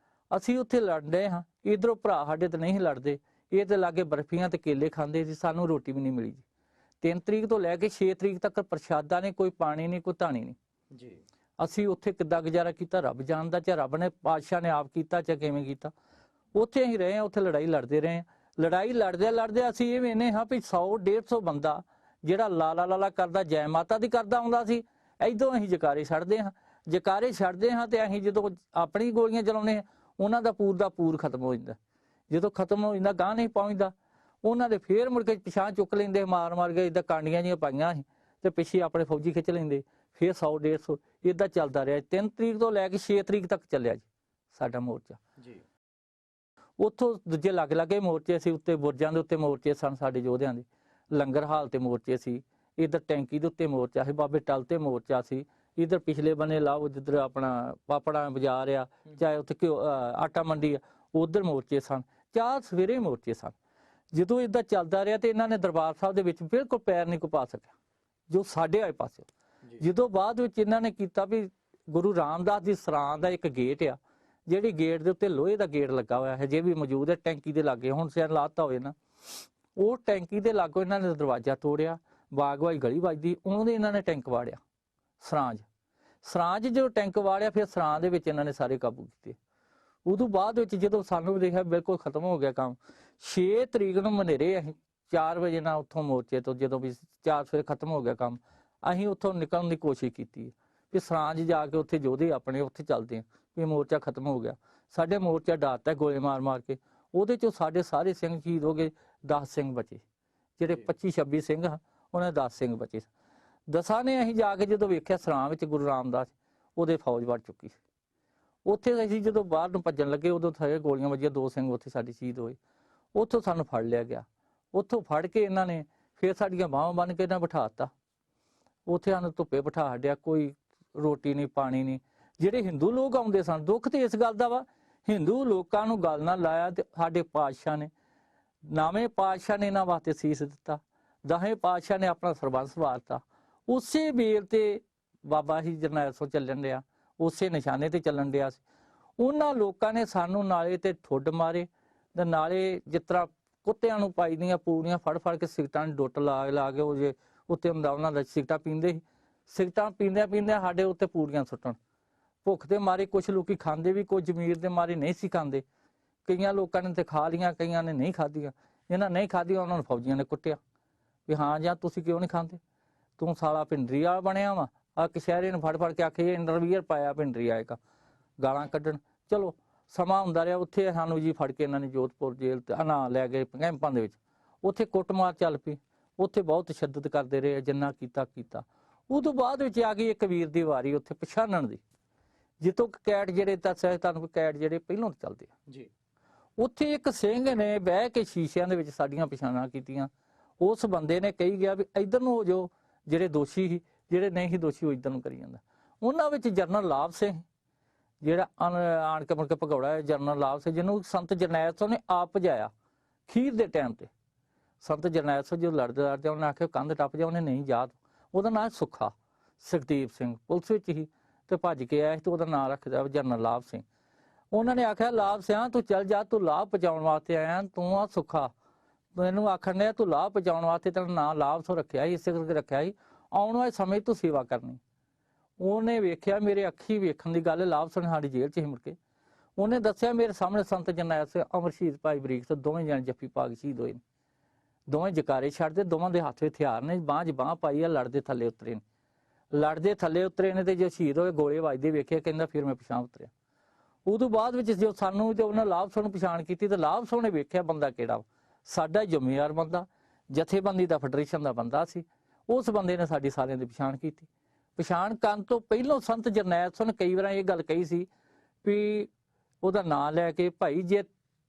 ਅਸੀਂ ਉੱਥੇ ਲੜਦੇ ਹਾਂ। ਇਧਰੋਂ ਭਰਾ ਸਾਡੇ ਤੇ ਨਹੀਂ ਲੜਦੇ, ਇਹ ਤੇ ਲਾਗੇ ਬਰਫੀਆਂ ਤੇ ਕੇਲੇ ਖਾਂਦੇ ਸੀ। ਸਾਨੂੰ ਰੋਟੀ ਵੀ ਨਹੀਂ ਮਿਲੀ ਜੀ। 3 ਤਰੀਕ ਤੋਂ ਲੈ ਕੇ 6 ਤਰੀਕ ਤੱਕ ਪ੍ਰਸ਼ਾਦਾ ਨਹੀਂ, ਕੋਈ ਪਾਣੀ ਨਹੀਂ, ਕੋਈ ਧਾਣੀ ਨਹੀਂ ਜੀ। ਅਸੀਂ ਉੱਥੇ ਕਿੱਦਾਂ ਗੁਜ਼ਾਰਾ ਕੀਤਾ ਰੱਬ ਜਾਣਦਾ, ਚਾਹੇ ਰੱਬ ਨੇ ਪਾਤਸ਼ਾਹ ਨੇ ਆਪ ਕੀਤਾ, ਚਾਹੇ ਕਿਵੇਂ ਕੀਤਾ। ਉੱਥੇ ਅਸੀਂ ਰਹੇ ਹਾਂ, ਉੱਥੇ ਲੜਾਈ ਲੜਦੇ ਰਹੇ ਹਾਂ। ਲੜਾਈ ਲੜਦੇ ਅਸੀਂ ਇਹ ਵੇਨੇ ਹਾਂ ਵੀ 100-150 ਬੰਦਾ ਜਿਹੜਾ ਲਾਲਾ ਕਰਦਾ, ਜੈ ਮਾਤਾ ਦੀ ਕਰਦਾ ਆਉਂਦਾ ਸੀ। ਇੱਧਰੋਂ ਅਸੀਂ ਜਕਾਰੇ ਛੱਡਦੇ ਹਾਂ ਤੇ ਅਸੀਂ ਜਦੋਂ ਆਪਣੀ ਗੋਲੀਆਂ ਚਲਾਉਂਦੇ ਹਾਂ, ਉਹਨਾਂ ਦਾ ਪੂਰ ਖਤਮ ਹੋ ਜਾਂਦਾ। ਜਦੋਂ ਖਤਮ ਹੋ ਜਾਂਦਾ, ਗਾਹ ਨਹੀਂ ਪਹੁੰਚਦਾ, ਉਹਨਾਂ ਦੇ ਫੇਰ ਮੁੜ ਕੇ ਪਿਛਾਂ ਚੁੱਕ ਲੈਂਦੇ, ਮਾਰ ਕੇ ਇੱਦਾਂ ਕਾਂਡੀਆਂ ਜਿਹੀਆਂ ਪਾਈਆਂ ਸੀ ਤੇ ਪਿੱਛੇ ਆਪਣੇ ਫੌਜੀ ਖਿੱਚ ਲੈਂਦੇ। ਫਿਰ 100-150 ਇੱਦਾਂ ਚੱਲਦਾ ਰਿਹਾ। 3 ਤਰੀਕ ਤੋਂ ਲੈ ਕੇ 6 ਤਰੀਕ ਤੱਕ ਚੱਲਿਆ ਜੀ ਸਾਡਾ ਮੋਰਚਾ ਜੀ। ਉੱਥੋਂ ਦੂਜੇ ਲਾਗੇ ਮੋਰਚੇ ਸੀ, ਉੱਤੇ ਬੁਰਜਾਂ ਦੇ ਉੱਤੇ ਮੋਰਚੇ ਸਨ ਸਾਡੇ ਯੋਧਿਆਂ ਦੇ, ਲੰਗਰ ਹਾਲ ਤੇ ਮੋਰਚੇ ਸੀ। ਇੱਧਰ ਟੈਂਕੀ ਦੇ ਉੱਤੇ ਮੋਰਚਾ ਸੀ, ਬਾਬੇ ਟਲ ਤੇ ਮੋਰਚਾ ਸੀ। ਇੱਧਰ ਪਿਛਲੇ ਬੰਨੇ ਲਾਓ ਜਿੱਧਰ ਆਪਣਾ ਪਾਪੜਾ ਬਾਜ਼ਾਰ ਆ, ਚਾਹੇ ਉੱਥੇ ਆਟਾ ਮੰਡੀ ਆ, ਉੱਧਰ ਮੋਰਚੇ ਸਨ। 4 ਸਵੇਰੇ ਮੋਰਚੇ ਸਨ। ਜਦੋਂ ਇੱਦਾਂ ਚੱਲਦਾ ਰਿਹਾ ਤੇ ਇਹਨਾਂ ਨੇ ਦਰਬਾਰ ਸਾਹਿਬ ਦੇ ਵਿੱਚ ਬਿਲਕੁਲ ਪੈਰ ਨਹੀਂ ਪਾ ਸਕਿਆ, ਜੋ ਸਾਡੇ ਆਏ ਪਾਸੇ। ਜਦੋਂ ਬਾਅਦ ਵਿੱਚ ਇਹਨਾਂ ਨੇ ਕੀਤਾ ਵੀ ਗੁਰੂ ਰਾਮਦਾਸ ਦੀ ਸਰਾਂ ਦਾ ਇੱਕ ਗੇਟ ਆ, ਜਿਹੜੀ ਗੇਟ ਦੇ ਉੱਤੇ ਲੋਹੇ ਦਾ ਗੇਟ ਲੱਗਾ ਹੋਇਆ ਹੈ, ਜੇ ਵੀ ਮੌਜੂਦ ਹੈ ਟੈਂਕੀ ਦੇ ਲਾਗੇ, ਹੁਣ ਸ਼ਾਇਦ ਲਾਤਾ ਹੋਵੇ ਨਾ। ਉਹ ਟੈਂਕੀ ਦੇ ਲਾਗੋਂ ਇਹਨਾਂ ਨੇ ਦਰਵਾਜ਼ਾ ਤੋੜਿਆ, ਬਾਗਵਾਈ ਗਲੀ ਵੱਜਦੀ, ਉਹਦੇ ਇਹਨਾਂ ਨੇ ਟੈਂਕ ਵਾੜਿਆ। ਸਰਾਂਜ ਜੋ ਟੈਂਕ ਵਾੜਿਆ, ਫਿਰ ਸਰਾਂ ਦੇ ਵਿੱਚ ਇਹਨਾਂ ਨੇ ਸਾਰੇ ਕਾਬੂ ਕੀਤੇ। ਉਦੋਂ ਬਾਅਦ ਵਿੱਚ ਜਦੋਂ ਸਾਨੂੰ ਦੇਖਿਆ ਬਿਲਕੁਲ ਖਤਮ ਹੋ ਗਿਆ ਕੰਮ, 6 ਤਰੀਕ ਨੂੰ ਮਨੇਰੇ ਅਸੀਂ 4 ਵਜੇ ਨਾਲ ਉੱਥੋਂ ਮੋਰਚੇ ਤੋਂ, ਜਦੋਂ ਵੀ 4 ਵਜੇ ਖਤਮ ਹੋ ਗਿਆ ਕੰਮ, ਅਸੀਂ ਉੱਥੋਂ ਨਿਕਲਣ ਦੀ ਕੋਸ਼ਿਸ਼ ਕੀਤੀ ਵੀ ਸਰਾਂਜ ਜਾ ਕੇ ਉੱਥੇ ਯੋਧੇ ਆਪਣੇ ਉੱਥੇ ਚੱਲਦੇ ਆ ਵੀ ਮੋਰਚਾ ਖਤਮ ਹੋ ਗਿਆ। ਸਾਡੇ ਮੋਰਚਾ ਡਾਟਾ ਗੋਲੇ ਮਾਰ ਕੇ, ਉਹਦੇ ਚੋਂ ਸਾਡੇ ਸਾਰੇ ਸਿੰਘ ਸ਼ਹੀਦ ਹੋ ਗਏ, 10 ਸਿੰਘ ਬਚੇ। ਜਿਹੜੇ 25-26 ਸਿੰਘ ਆ ਉਹਨਾਂ ਦੇ 10 ਸਿੰਘ ਬਚੇ। 10 ਨੇ ਅਸੀਂ ਜਾ ਕੇ ਜਦੋਂ ਵੇਖਿਆ ਸਰਾਂ ਵਿੱਚ ਗੁਰੂ ਰਾਮਦਾਸ ਉਹਦੇ ਫੌਜ ਵੜ ਚੁੱਕੀ ਸੀ। ਉੱਥੇ ਅਸੀਂ ਜਦੋਂ ਬਾਹਰ ਨੂੰ ਭੱਜਣ ਲੱਗੇ ਉਦੋਂ ਸਾਰੇ ਗੋਲੀਆਂ ਵੱਜੀਆਂ, 2 ਸਿੰਘ ਉੱਥੇ ਸਾਡੇ ਸ਼ਹੀਦ ਹੋਏ। ਉੱਥੋਂ ਸਾਨੂੰ ਫੜ ਲਿਆ ਗਿਆ। ਉੱਥੋਂ ਫੜ ਕੇ ਇਹਨਾਂ ਨੇ ਫਿਰ ਸਾਡੀਆਂ ਬਾਹਾਂ ਬੰਨ੍ਹ ਕੇ ਇਹਨਾਂ ਬਿਠਾ ਦਿੱਤਾ। ਉੱਥੇ ਸਾਨੂੰ ਧੁੱਪੇ ਬਿਠਾ ਛੱਡਿਆ, ਕੋਈ ਰੋਟੀ ਨਹੀਂ ਪਾਣੀ ਨਹੀਂ। ਜਿਹੜੇ ਹਿੰਦੂ ਲੋਕ ਆਉਂਦੇ ਸਨ, ਦੁੱਖ ਤੇ ਇਸ ਗੱਲ ਦਾ ਵਾ, ਹਿੰਦੂ ਲੋਕਾਂ ਨੂੰ ਗੱਲ ਨਾਲ ਲਾਇਆ ਤੇ ਸਾਡੇ ਪਾਤਸ਼ਾਹ ਨੇ, 9ਵੇਂ ਪਾਤਸ਼ਾਹ ਨੇ ਇਹਨਾਂ ਵਾਸਤੇ ਸੀਸ ਦਿੱਤਾ, 10ਵੇਂ ਪਾਤਸ਼ਾਹ ਨੇ ਆਪਣਾ ਸਰਬੰਸ ਵਾਰਤਾ। ਉਸੇ ਬੇਲ ਤੇ ਬਾਬਾ ਜੀ ਜਰਨੈਲ ਸਿੰਘ ਚੱਲਣ ਡਿਆ, ਉਸੇ ਨਿਸ਼ਾਨੇ ਤੇ ਚੱਲਣ ਡਿਆ ਸੀ। ਉਹਨਾਂ ਲੋਕਾਂ ਨੇ ਸਾਨੂੰ ਨਾਲੇ ਤੇ ਠੁੱਡ ਮਾਰੇ ਤੇ ਨਾਲੇ ਜਿਸ ਤਰ੍ਹਾਂ ਕੁੱਤਿਆਂ ਨੂੰ ਪਾਈ ਦੀਆਂ ਪੂਰੀਆਂ ਫੜ ਫੜ ਕੇ ਸਿਗਟਾਂ ਨੂੰ ਡੁੱਟ ਲਾ ਕੇ ਉਹ ਜੇ ਉੱਤੇ ਹੁੰਦਾ ਉਹਨਾਂ ਦਾ ਸਿਗਟਾਂ ਪੀਂਦੇ ਸੀ। ਸਿਗਟਾਂ ਪੀਂਦਿਆਂ ਸਾਡੇ ਉੱਤੇ ਪੂਰੀਆਂ ਸੁੱਟਣ। ਭੁੱਖ ਦੇ ਮਾਰੇ ਕੁਝ ਲੋਕੀ ਖਾਂਦੇ ਵੀ, ਕੁਝ ਜ਼ਮੀਰ ਦੇ ਮਾਰੇ ਨਹੀਂ ਸੀ ਖਾਂਦੇ। ਕਈਆਂ ਲੋਕਾਂ ਨੇ ਤੇ ਖਾ ਲੀਆਂ, ਕਈਆਂ ਨੇ ਨਹੀਂ ਖਾਧੀਆਂ। ਇਹਨਾਂ ਨਹੀਂ ਖਾਧੀਆਂ ਉਹਨਾਂ ਨੂੰ ਫੌਜੀਆਂ ਨੇ ਕੁੱਟਿਆ ਵੀ ਹਾਂ ਜਾਂ ਤੁਸੀਂ ਕਿਉਂ ਨਹੀਂ ਖਾਂਦੇ, ਤੂੰ ਸਾਲਾ ਭਿੰਡਰੀ ਵਾਲਾ ਬਣਿਆ ਵਾ। ਆ ਕਸ਼ਹਿਰੇ ਨੂੰ ਫੜ ਫੜ ਕੇ ਆਖੇ ਇੰਟਰਵੀਅਰ ਪਾਇਆ ਭਿੰਡਰੀ ਆਏਗਾ, ਗਾਲਾਂ ਕੱਢਣ। ਚਲੋ ਸਮਾਂ ਹੁੰਦਾ ਰਿਹਾ। ਉੱਥੇ ਸਾਨੂੰ ਜੀ ਫੜ ਕੇ ਇਹਨਾਂ ਨੇ ਜੋਧਪੁਰ ਜੇਲ੍ਹ ਤੇ ਨਾ ਲੈ ਗਏ ਕੈਂਪਾਂ ਦੇ ਵਿੱਚ। ਉੱਥੇ ਕੁੱਟਮਾਰ ਚੱਲ ਪਈ। ਉੱਥੇ ਬਹੁਤ ਤਸ਼ੱਦਦ ਕਰਦੇ ਰਹੇ, ਜਿੰਨਾ ਕੀਤਾ। ਉਦੋਂ ਬਾਅਦ ਵਿੱਚ ਆ ਗਈ ਇੱਕ ਵੀਰ ਦੀ ਵਾਰੀ ਉੱਥੇ ਪਛਾਣਨ ਦੀ, ਜਿੱਥੋਂ ਕੈਟ ਜਿਹੜੇ ਦੱਸਿਆ ਤੁਹਾਨੂੰ, ਕੈਟ ਜਿਹੜੇ ਪਹਿਲਾਂ ਤੋਂ ਚੱਲਦੇ ਆ ਜੀ। ਉੱਥੇ ਇੱਕ ਸਿੰਘ ਨੇ ਬਹਿ ਕੇ ਸ਼ੀਸ਼ਿਆਂ ਦੇ ਵਿੱਚ ਸਾਡੀਆਂ ਪਛਾਣਾਂ ਕੀਤੀਆਂ। ਉਸ ਬੰਦੇ ਨੇ ਕਹੀ ਗਿਆ ਵੀ ਇੱਧਰ ਨੂੰ ਹੋ ਜਾਓ, ਜਿਹੜੇ ਦੋਸ਼ੀ ਸੀ, ਜਿਹੜੇ ਨਹੀਂ ਸੀ ਦੋਸ਼ੀ ਉਹ ਇੱਧਰ ਨੂੰ ਕਰੀ ਜਾਂਦਾ। ਉਹਨਾਂ ਵਿੱਚ ਜਨਰਲ ਲਾਭ ਸਿੰਘ, ਜਿਹੜਾ ਆਣ ਕੇ ਮੁੜ ਕੇ ਭਗੌੜਾ ਹੈ, ਜਨਰਲ ਲਾਭ ਸਿੰਘ, ਜਿਹਨੂੰ ਸੰਤ ਜਰਨੈਲ ਸਿੰਘ ਨੇ ਆਪ ਭਜਾਇਆ ਖੀਰ ਦੇ ਟਾਈਮ ਤੇ। ਸੰਤ ਜਰਨੈਲ ਸਿੰਘ ਜੋ ਲੜਦੇ ਉਹਨੇ ਆਖਿਆ ਕੰਧ ਟੱਪ ਜਾ, ਉਹਨੇ ਨਹੀਂ ਯਾਦ। ਉਹਦਾ ਨਾਂ ਸੁੱਖਾ ਸੁਖਦੀਪ ਸਿੰਘ, ਪੁਲਿਸ ਵਿੱਚ ਹੀ ਤੇ ਭੱਜ ਕੇ ਆਇਆ ਤੇ ਉਹਦਾ ਨਾਂ ਰੱਖਦਾ ਜਨਰਲ ਲਾਭ ਸਿੰਘ। ਉਹਨਾਂ ਨੇ ਆਖਿਆ ਲਾਭ ਸਿੰਘ ਤੂੰ ਚੱਲ ਜਾ, ਤੂੰ ਲਾਭ ਪਹੁੰਚਾਉਣ ਵਾਸਤੇ ਆਇਆ, ਤੂੰ ਆ ਸੁੱਖਾ, ਤੂੰ ਇਹਨੂੰ ਆਖਣ ਡਿਆ ਤੂੰ ਲਾਭ ਪਹੁੰਚਾਉਣ ਵਾਸਤੇ ਤੇਰਾ ਨਾਂ ਲਾਭ ਤੋਂ ਰੱਖਿਆ ਸੀ, ਇਸੇ ਕਰਕੇ ਰੱਖਿਆ ਸੀ, ਆਉਣ ਵਾਲੇ ਸਮੇਂ ਤੂੰ ਸੇਵਾ ਕਰਨੀ। ਉਹਨੇ ਵੇਖਿਆ, ਮੇਰੇ ਅੱਖੀ ਵੇਖਣ ਦੀ ਗੱਲ, ਲਾਭ ਸਿੰਘ ਸਾਡੀ ਜੇਲ੍ਹ 'ਚ ਹੀ ਮੁੜ ਕੇ ਉਹਨੇ ਦੱਸਿਆ ਮੇਰੇ ਸਾਹਮਣੇ ਸੰਤ ਜਰਨੈਲ ਸਿੰਘ, ਅਮਰ ਸ਼ਹੀਦ ਭਾਈ ਬਰੀਕ ਤੋਂ ਦੋਵੇਂ ਜਣੇ ਜੱਫੀ ਪਾ ਕੇ ਸ਼ਹੀਦ ਹੋਏ ਨੇ। ਦੋਵੇਂ ਜਕਾਰੇ ਛੱਡਦੇ, ਦੋਵਾਂ ਦੇ ਹੱਥ ਵਿੱਚ ਹਥਿਆਰ ਨੇ, ਬਾਂਹ 'ਚ ਬਾਂਹ ਪਾਈ ਆ, ਲੜਦੇ ਥੱਲੇ ਉਤਰੇ ਨੇ ਤੇ ਜੋ ਸ਼ਹੀਦ ਹੋਏ ਗੋਲੇ ਵੱਜਦੇ ਵੇਖਿਆ, ਕਹਿੰਦਾ ਫਿਰ ਮੈਂ ਪਿਛਾਂ ਉਤਰਿਆ। ਉਦੋਂ ਬਾਅਦ ਵਿੱਚ ਜੋ ਸਾਨੂੰ ਤੇ ਉਹਨਾਂ ਲਾਭ ਸਿੰਘ ਨੂੰ ਪਛਾਣ ਕੀਤੀ ਤੇ ਲਾਭ ਸਿੰਘ ਨੇ ਵੇਖਿਆ ਬੰਦਾ ਕਿਹੜਾ, ਸਾਡਾ ਜ਼ਿੰਮੇਵਾਰ ਬੰਦਾ, ਜਥੇਬੰਦੀ ਦਾ ਫੈਡਰੇਸ਼ਨ ਦਾ ਬੰਦਾ ਸੀ। ਉਸ ਬੰਦੇ ਨੇ ਸਾਡੀ ਸਾਰਿਆਂ ਦੀ ਪਛਾਣ ਕੀਤੀ। ਪਛਾਣ ਕਰਨ ਤੋਂ ਪਹਿਲਾਂ ਸੰਤ ਜਰਨੈਲ ਸਿੰਘ ਨੇ ਕਈ ਵਾਰ ਇਹ ਗੱਲ ਕਹੀ ਸੀ ਵੀ ਉਹਦਾ ਨਾਂ ਲੈ ਕੇ, ਭਾਈ ਜੇ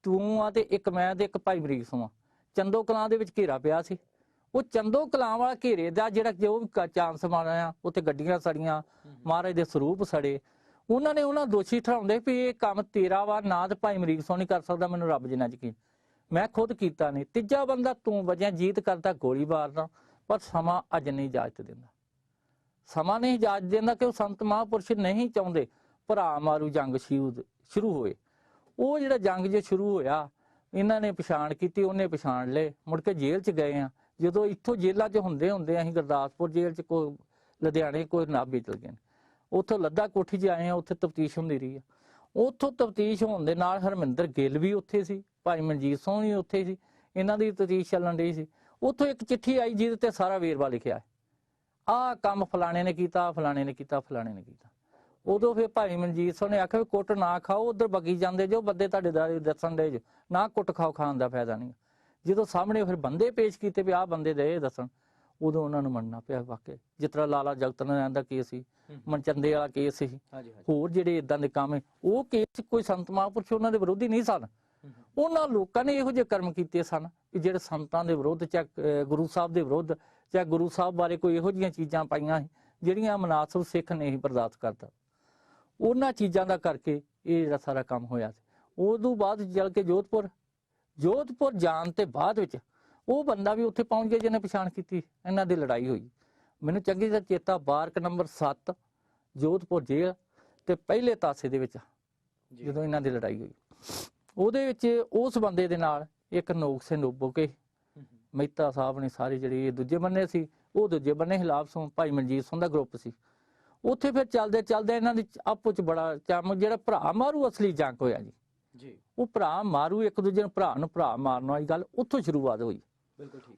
ਤੂੰ ਆ ਤੇ ਇੱਕ ਮੈਂ ਤੇ ਇੱਕ ਭਾਈ ਬਰੀਕ ਸਿੰਘ, ਚੰਦੋ ਕਲਾਂ ਦੇ ਵਿੱਚ ਘੇਰਾ ਪਿਆ ਸੀ। ਉਹ ਚੰਦੋ ਕਲਾਂ ਵਾਲਾ ਘੇਰੇ ਦਾ ਜਿਹੜਾ ਜੋ ਵੀ ਚਾਂਸ ਮਾਰਿਆ, ਉੱਥੇ ਗੱਡੀਆਂ ਸੜੀਆਂ, ਮਹਾਰਾਜ ਦੇ ਸਰੂਪ ਸੜੇ। ਉਹਨਾਂ ਨੇ ਉਹਨਾਂ ਦੋਸ਼ੀ ਠਹਿਰਾਉਂਦੇ ਵੀ ਇਹ ਕੰਮ ਤੇਰਾ ਵਾ, ਨਾ ਤੇ ਭਾਈ ਅਮਰੀਕ ਸਿੰਘ ਨਹੀਂ ਕਰ ਸਕਦਾ, ਮੈਨੂੰ ਰੱਬ ਜਿੰਨਾ ਯਕੀਨ, ਮੈਂ ਖੁਦ ਕੀਤਾ ਨਹੀਂ। ਤੀਜਾ ਬੰਦਾ ਤੂੰ ਵਜਿਆ, ਜੀਤ ਕਰਦਾ ਗੋਲੀ ਮਾਰਦਾ, ਪਰ ਸਮਾਂ ਅੱਜ ਨਹੀਂ ਇਜਾਜ਼ਤ ਦਿੰਦਾ। ਸਮਾਂ ਨਹੀਂ ਇਜਾਜ਼ਤ ਦਿੰਦਾ ਕਿ ਉਹ ਸੰਤ ਮਹਾਂਪੁਰਸ਼ ਨਹੀਂ ਚਾਹੁੰਦੇ ਭਰਾ ਮਾਰੂ ਜੰਗ ਸ਼ੁਰੂ ਹੋਏ। ਉਹ ਜਿਹੜਾ ਜੰਗ ਜੇ ਸ਼ੁਰੂ ਹੋਇਆ, ਇਹਨਾਂ ਨੇ ਪਛਾਣ ਕੀਤੀ, ਉਹਨੇ ਪਛਾਣ ਲਏ। ਮੁੜ ਕੇ ਜੇਲ੍ਹ 'ਚ ਗਏ ਆ। ਜਦੋਂ ਇੱਥੋਂ ਜੇਲ੍ਹਾਂ 'ਚ ਹੁੰਦੇ ਅਸੀਂ ਗੁਰਦਾਸਪੁਰ ਜੇਲ੍ਹ 'ਚ, ਕੋਈ ਲੁਧਿਆਣੇ, ਕੋਈ ਨਾਭੇ ਚਲ ਗਏ। ਉੱਥੋਂ ਲੱਦਾ ਕੋਠੀ 'ਚ ਆਏ ਆ, ਉੱਥੇ ਤਫਤੀਸ਼ ਹੁੰਦੀ ਰਹੀ ਆ। ਉੱਥੋਂ ਤਫਤੀਸ਼ ਹੋਣ ਦੇ ਨਾਲ ਹਰਮਿੰਦਰ ਗਿੱਲ ਵੀ ਉੱਥੇ ਸੀ, ਭਾਈ ਮਨਜੀਤ ਸਿੰਘ ਵੀ ਉੱਥੇ ਸੀ, ਇਹਨਾਂ ਦੀ ਤਫਤੀਸ਼ ਚੱਲਣ ਰਹੀ ਸੀ। ਉੱਥੋਂ ਇੱਕ ਚਿੱਠੀ ਆਈ ਜਿਹਦੇ ਤੇ ਸਾਰਾ ਵੇਰਵਾ ਲਿਖਿਆ, ਆਹ ਕੰਮ ਫਲਾਣੇ ਨੇ ਕੀਤਾ, ਫਲਾਣੇ ਨੇ ਕੀਤਾ, ਫਲਾਣੇ ਨੇ ਕੀਤਾ। ਉਦੋਂ ਫਿਰ ਭਾਈ ਮਨਜੀਤ ਸਿੰਘ ਨੇ ਆਖਿਆ ਵੀ ਕੁੱਟ ਨਾ ਖਾਓ, ਉਧਰ ਬਗੀ ਜਾਂਦੇ ਜੋ ਬੰਦੇ ਤੁਹਾਡੇ ਦਾ ਦੱਸਣ ਦੇ ਜੋ, ਨਾ ਕੁੱਟ ਖਾਓ, ਖਾਣ ਦਾ ਫਾਇਦਾ ਨਹੀਂ। ਜਦੋਂ ਸਾਹਮਣੇ ਫਿਰ ਬੰਦੇ ਪੇਸ਼ ਕੀਤੇ ਵੀ ਆਹ ਬੰਦੇ ਦੇ ਦੱਸਣ, ਉਦੋਂ ਉਹਨਾਂ ਨੂੰ ਮੰਨਣਾ ਪਿਆ। ਵਾਕਿਆ ਜਿਸ ਤਰ੍ਹਾਂ ਲਾਲਾ ਜਗਤ ਨਾਰਾਇਣ ਦਾ ਕੇਸ ਸੀ, ਮਨਚੰਦੇ ਵਾਲਾ ਕੇਸ ਸੀ, ਹੋਰ ਜਿਹੜੇ ਇਦਾਂ ਦੇ ਕੰਮ, ਉਹ ਕੇਸ ਕੋਈ ਸੰਤ ਮਹਾਂਪੁਰਸ਼ ਉਹਨਾਂ ਦੇ ਵਿਰੋਧੀ ਨਹੀਂ ਸਨ। ਉਹਨਾਂ ਲੋਕਾਂ ਨੇ ਇਹੋ ਜਿਹੇ ਕਰਮ ਕੀਤੇ ਸਨ ਕਿ ਜਿਹੜੇ ਸੰਤਾਂ ਦੇ ਵਿਰੁੱਧ, ਚਾਹੇ ਗੁਰੂ ਸਾਹਿਬ ਦੇ ਵਿਰੁੱਧ, ਚਾਹੇ ਗੁਰੂ ਸਾਹਿਬ ਬਾਰੇ ਕੋਈ ਇਹੋ ਜਿਹੀਆਂ ਚੀਜ਼ਾਂ ਪਾਈਆਂ ਸੀ ਜਿਹੜੀਆਂ ਮਨਾਸਬ ਸਿੱਖ ਨਹੀਂ ਬਰਦਾਸ਼ਤ ਕਰਦਾ। ਉਹਨਾਂ ਚੀਜ਼ਾਂ ਦਾ ਕਰਕੇ ਇਹ ਜਿਹੜਾ ਸਾਰਾ ਕੰਮ ਹੋਇਆ ਸੀ। ਉਦੋਂ ਬਾਅਦ ਚੱਲ ਕੇ ਜੋਧਪੁਰ ਜਾਣ ਤੇ ਬਾਅਦ ਵਿੱਚ ਉਹ ਬੰਦਾ ਵੀ ਉੱਥੇ ਪਹੁੰਚ ਗਿਆ ਜਿਹਨੇ ਪਛਾਣ ਕੀਤੀ। ਇਹਨਾਂ ਦੀ ਲੜਾਈ ਹੋਈ, ਮੈਨੂੰ ਚੰਗੀ ਤਰ੍ਹਾਂ ਚੇਤਾ, ਬਾਰਕ ਨੰਬਰ 7 ਜੋਧਪੁਰ ਜੇਲ੍ਹ ਤੇ ਪਹਿਲੇ ਤਾਸੇ ਦੇ ਵਿੱਚ ਜਦੋਂ ਇਹਨਾਂ ਦੀ ਲੜਾਈ ਹੋਈ, ਉਹਦੇ ਵਿੱਚ ਉਸ ਬੰਦੇ ਦੇ ਨਾਲ ਇੱਕ ਨੋਕ ਸਿੰਘ ਨੋਬੋ ਕੇ ਮਹਿਤਾ ਸਾਹਿਬ ਨੇ, ਸਾਰੇ ਜਿਹੜੇ ਦੂਜੇ ਬੰਨੇ ਸੀ, ਉਹ ਦੂਜੇ ਬੰਨੇ ਹਿਲਾਫ ਸਿੰਘ ਭਾਈ ਮਨਜੀਤ ਸਿੰਘ ਦਾ ਗਰੁੱਪ ਸੀ। ਉੱਥੇ ਫਿਰ ਚੱਲਦੇ ਇਹਨਾਂ ਦੀ ਆਪੋ ਚ ਬੜਾ ਚਮ, ਜਿਹੜਾ ਭਰਾ ਮਾਰੂ ਅਸਲੀ ਜੰਗ ਹੋਇਆ ਜੀ। ਉਹ ਭਰਾ ਮਾਰੂ ਇੱਕ ਦੂਜੇ ਨੂੰ, ਭਰਾ ਨੂੰ ਭਰਾ ਮਾਰਨ ਵਾਲੀ ਗੱਲ ਉੱਥੋਂ ਸ਼ੁਰੂਆਤ ਹੋਈ।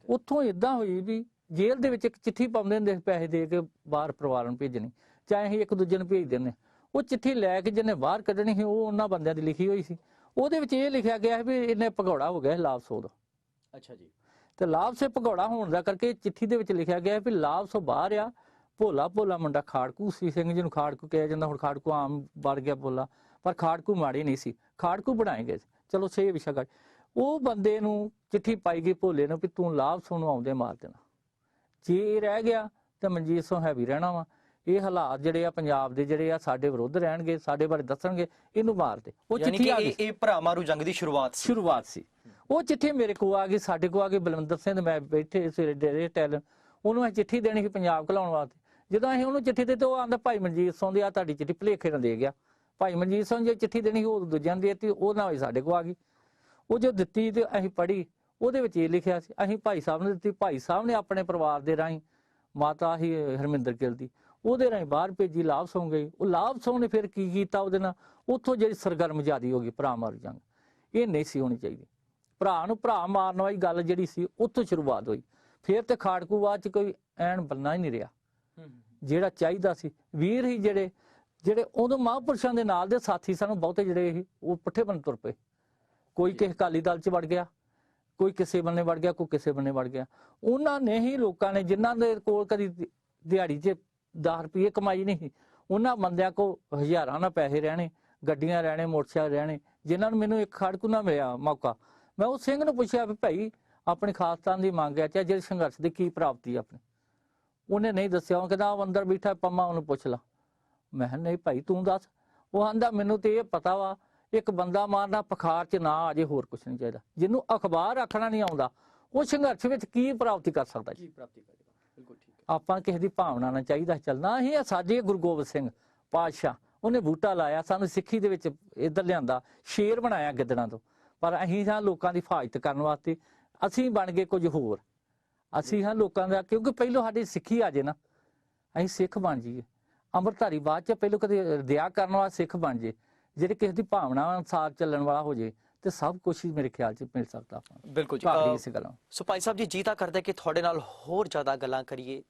ਉੱਥੋਂ ਏਦਾਂ ਹੋਈ ਵੀ ਜੇਲ੍ਹ ਦੇ ਵਿੱਚ ਇੱਕ ਚਿੱਠੀ ਪਾਉਂਦੇ ਹੁੰਦੇ, ਪੈਸੇ ਦੇ ਕੇ ਬਾਹਰ ਪਰਿਵਾਰਾਂ ਨੂੰ ਭੇਜਣੀ, ਚਾਹੇ ਅਸੀਂ ਇੱਕ ਦੂਜੇ ਨੂੰ ਭੇਜ ਦਿੰਦੇ। ਉਹ ਚਿੱਠੀ ਲੈ ਕੇ ਜਿਹਨੇ ਬਾਹਰ ਕੱਢਣੀ ਸੀ, ਉਹ ਉਹਨਾਂ ਬੰਦਿਆਂ ਦੀ ਲਿਖੀ ਹੋਈ ਸੀ। ਉਹਦੇ ਵਿੱਚ ਇਹ ਲਿਖਿਆ ਗਿਆ ਵੀ ਇਹਨੇ ਭਗੌੜਾ ਹੋ ਗਿਆ ਲਾਭ ਸੋਧ। ਅੱਛਾ ਜੀ। ਤੇ ਲਾਭ ਸੇ ਭਗੌੜਾ ਹੋਣ ਦਾ ਕਰਕੇ ਚਿੱਠੀ ਦੇ ਵਿੱਚ ਲਿਖਿਆ ਗਿਆ ਵੀ ਲਾਭ ਸੋ ਬਾਹਰ ਆ, ਭੋਲਾ ਭੋਲਾ ਮੁੰਡਾ ਖਾੜਕੂ ਸੀ ਸਿੰਘ ਜਿਹਨੂੰ ਖਾੜਕੂ ਕਿਹਾ ਜਾਂਦਾ। ਹੁਣ ਖਾੜਕੂ ਆਮ ਬਣ ਗਿਆ ਬੋਲਾ, ਪਰ ਖਾੜਕੂ ਮਾੜੇ ਨਹੀਂ ਸੀ, ਖਾੜਕੂ ਬਣਾਏ ਗਏ। ਚਲੋ ਸੇ ਵਿਸ਼ਾ ਗੱਲ, ਉਹ ਬੰਦੇ ਨੂੰ ਚਿੱਠੀ ਪਾਈ ਗਈ ਭੋਲੇ ਨੂੰ ਵੀ ਤੂੰ ਲਾਭ ਸੋ ਨੂੰ ਆਉਂਦੇ ਮਾਰ ਦੇਣਾ, ਜੇ ਇਹ ਰਹਿ ਗਿਆ ਤੇ ਮਨਜੀਤ ਸੋ ਹੈਵੀ ਰਹਿਣਾ ਵਾ। ਇਹ ਹਾਲਾਤ ਜਿਹੜੇ ਆ ਪੰਜਾਬ ਦੇ ਜਿਹੜੇ ਆ ਸਾਡੇ ਵਿਰੁੱਧ ਰਹਿਣਗੇ, ਸਾਡੇ ਬਾਰੇ ਦੱਸਣਗੇ, ਇਹਨੂੰ ਮਾਰ ਦੇ। ਉਹ ਚਿੱਠੀ ਆ ਗਈ, ਇਹ ਭਰਾ ਮਾਰੂ ਜੰਗ ਦੀ ਸ਼ੁਰੂਆਤ ਸੀ। ਉਹ ਚਿੱਠੀ ਮੇਰੇ ਕੋਲ ਆ ਗਈ, ਸਾਡੇ ਕੋਲ ਆ ਗਈ। ਬਲਵਿੰਦਰ ਸਿੰਘ ਮੈਂ ਬੈਠੇ ਸਵੇਰੇ ਡੇਰੇ ਟੈਲ, ਉਹਨੂੰ ਅਸੀਂ ਚਿੱਠੀ ਦੇਣੀ ਸੀ ਪੰਜਾਬ ਘਲਾਉਣ ਵਾਸਤੇ। ਜਦੋਂ ਅਸੀਂ ਉਹਨੂੰ ਚਿੱਠੀ ਦਿੱਤੀ, ਉਹ ਆਂਦਾ ਭਾਈ ਮਨਜੀਤ ਸਿੰਘ ਦੀ ਆ ਤੁਹਾਡੀ ਚਿੱਠੀ ਭੁਲੇਖੇ ਨਾਲ ਦੇ ਗਿਆ। ਭਾਈ ਮਨਜੀਤ ਸਿੰਘ ਜੇ ਚਿੱਠੀ ਦੇਣੀ ਸੀ ਉਹ ਦੂਜਿਆਂ ਦੀ ਦਿੱਤੀ, ਉਹ ਨਾਲ ਸਾਡੇ ਕੋਲ ਆ ਗਈ। ਉਹ ਜੋ ਦਿੱਤੀ ਤੇ ਅਸੀਂ ਪੜ੍ਹੀ, ਉਹਦੇ ਵਿੱਚ ਇਹ ਲਿਖਿਆ ਸੀ, ਅਸੀਂ ਭਾਈ ਸਾਹਿਬ ਨੂੰ ਦਿੱਤੀ। ਭਾਈ ਸਾਹਿਬ ਨੇ ਆਪਣੇ ਪਰਿਵਾਰ ਦੇ ਰਾਹੀਂ ਮਾਤਾ ਹੀ ਹਰਮਿੰਦਰ ਗਿੱਲ ਦੀ, ਉਹਦੇ ਰਾਹੀਂ ਬਾਹਰ ਭੇਜੀ, ਲਾਭ ਸੌਂ ਗਈ। ਉਹ ਲਾਭ ਸੌਂ ਨੇ ਫਿਰ ਕੀ ਕੀਤਾ ਉਹਦੇ ਨਾਲ, ਉੱਥੋਂ ਜਿਹੜੀ ਸਰਗਰਮ ਜ਼ਿਆਦੀ ਹੋ ਗਈ ਭਰਾ ਮਾਰੂ ਜੰਗ। ਇਹ ਨਹੀਂ ਸੀ ਹੋਣੀ ਚਾਹੀਦੀ। ਭਰਾ ਨੂੰ ਭਰਾ ਮਾਰਨ ਵਾਲੀ ਗੱਲ ਜਿਹੜੀ ਸੀ ਉੱਥੋਂ ਸ਼ੁਰੂਆਤ ਹੋਈ। ਫਿਰ ਤੇ ਖਾੜਕੂ ਬਾਅਦ ਚ ਕੋਈ ਐਨ ਬੰਨਾ ਹੀ ਨਹੀਂ ਰਿਹਾ ਜਿਹੜਾ ਚਾਹੀਦਾ ਸੀ। ਵੀਰ ਹੀ ਜਿਹੜੇ ਉਦੋਂ ਮਹਾਂਪੁਰਸ਼ਾਂ ਦੇ ਨਾਲ ਦੇ ਸਾਥੀ ਸਾਨੂੰ ਬਹੁਤੇ ਜਿਹੜੇ ਸੀ ਉਹ ਪੁੱਠੇ ਬੰਨ ਤੁਰ ਪਏ। ਕੋਈ ਕਿਸੇ ਅਕਾਲੀ ਦਲ ਚ ਵੜ ਗਿਆ, ਕੋਈ ਕਿਸੇ ਬੰਨੇ ਵੜ ਗਿਆ, ਕੋਈ ਕਿਸੇ ਬੰਨੇ ਵੜ ਗਿਆ। ਉਹਨਾਂ ਨੇ ਹੀ ਲੋਕਾਂ ਨੇ, ਜਿਨ੍ਹਾਂ ਦੇ ਕੋਲ ਕਦੀ ਦਿਹਾੜੀ 'ਚ 10 ਰੁਪਏ ਕਮਾਈ ਨਹੀਂ, ਉਹਨਾਂ ਬੰਦਿਆਂ ਕੋਲ ਹਜ਼ਾਰਾਂ ਨਾਲ ਪੈਸੇ ਰਹਿਣੇ, ਗੱਡੀਆਂ ਰਹਿਣੇ, ਮੋਟਰਸਾਈਕਲ ਰਹਿਣੇ, ਜਿਨ੍ਹਾਂ ਨੂੰ ਮੈਨੂੰ ਇੱਕ ਖਾੜਕੂ ਨਾ ਮਿਲਿਆ ਮੌਕਾ। ਮੈਂ ਉਸ ਸਿੰਘ ਨੂੰ ਪੁੱਛਿਆ ਵੀ ਭਾਈ ਆਪਣੇ ਖਾਲਸਤਾਨ ਦੀ ਮੰਗ ਹੈ, ਚਾਹੇ ਜਿਹੜੇ ਸੰਘਰਸ਼ ਦੀ ਕੀ ਪ੍ਰਾਪਤੀ ਆਪਣੀ। ਉਹਨੇ ਨਹੀਂ ਦੱਸਿਆ। ਉਹ ਕਹਿੰਦਾ ਅੰਦਰ ਬੈਠਾ ਪੰਮਾ, ਉਹਨੂੰ ਪੁੱਛ ਲਾ। ਮੈਂ ਕਿਹਾ ਨਹੀਂ ਭਾਈ ਤੂੰ ਦੱਸ। ਉਹ ਆਂਦਾ ਮੈਨੂੰ ਤੇ ਇਹ ਪਤਾ ਵਾ, ਇੱਕ ਬੰਦਾ ਮਾਰਨਾ ਪਖਾਰ 'ਚ ਨਾ ਆ ਜੇ, ਹੋਰ ਕੁਛ ਨਹੀਂ ਚਾਹੀਦਾ। ਜਿਹਨੂੰ ਅਖਬਾਰ ਰੱਖਣਾ ਨਹੀਂ ਆਉਂਦਾ ਉਹ ਸੰਘਰਸ਼ ਵਿੱਚ ਕੀ ਪ੍ਰਾਪਤੀ ਕਰ ਸਕਦਾ ਜੀ? ਬਿਲਕੁਲ ਠੀਕ ਹੈ। ਆਪਾਂ ਕਿਸੇ ਦੀ ਭਾਵਨਾ ਨਾਲ ਚਾਹੀਦਾ ਚੱਲਣਾ। ਇਹ ਸਾਡੇ ਗੁਰੂ ਗੋਬਿੰਦ ਸਿੰਘ ਪਾਤਸ਼ਾਹ, ਉਹਨੇ ਬੂਟਾ ਲਾਇਆ, ਸਾਨੂੰ ਸਿੱਖੀ ਦੇ ਵਿੱਚ ਇੱਧਰ ਲਿਆਂਦਾ, ਸ਼ੇਰ ਬਣਾਇਆ ਗਿੱਦੜਾਂ ਤੋਂ। ਪਰ ਅਸੀਂ ਹਾਂ ਲੋਕਾਂ ਦੀ ਹਿਫਾਜ਼ਤ ਕਰਨ ਵਾਸਤੇ, ਅਸੀਂ ਬਣ ਗਏ ਕੁਝ ਹੋਰ। ਅਸੀਂ ਹਾਂ ਲੋਕਾਂ ਦਾ, ਕਿਉਂਕਿ ਪਹਿਲੋਂ ਸਾਡੀ ਸਿੱਖੀ ਆ ਜੇ ਨਾ, ਅਸੀਂ ਸਿੱਖ ਬਣ ਜਾਈਏ। ਅੰਮ੍ਰਿਤਧਾਰੀ ਬਾਅਦ ਚ ਪਹਿਲੋਂ ਕਦੇ ਰਿਆ ਕਰਨ ਵਾਲਾ ਸਿੱਖ ਬਣ ਜੇ, ਜਿਹੜੇ ਕਿਸੇ ਦੀ ਭਾਵਨਾ ਅਨੁਸਾਰ ਚੱਲਣ ਵਾਲਾ ਹੋ ਜੇ, ਤੇ ਸਭ ਕੁਝ ਹੀ ਮੇਰੇ ਖਿਆਲ 'ਚ ਮਿਲ ਸਕਦਾ ਆਪਾਂ। ਬਿਲਕੁਲ ਜੀ। ਇਸ ਗੱਲਾਂ ਸੋ ਭਾਈ ਸਾਹਿਬ ਜੀ ਤਾਂ ਕਰਦਾ ਕਿ ਤੁਹਾਡੇ ਨਾਲ ਹੋਰ ਜ਼ਿਆਦਾ ਗੱਲਾਂ ਕਰੀਏ,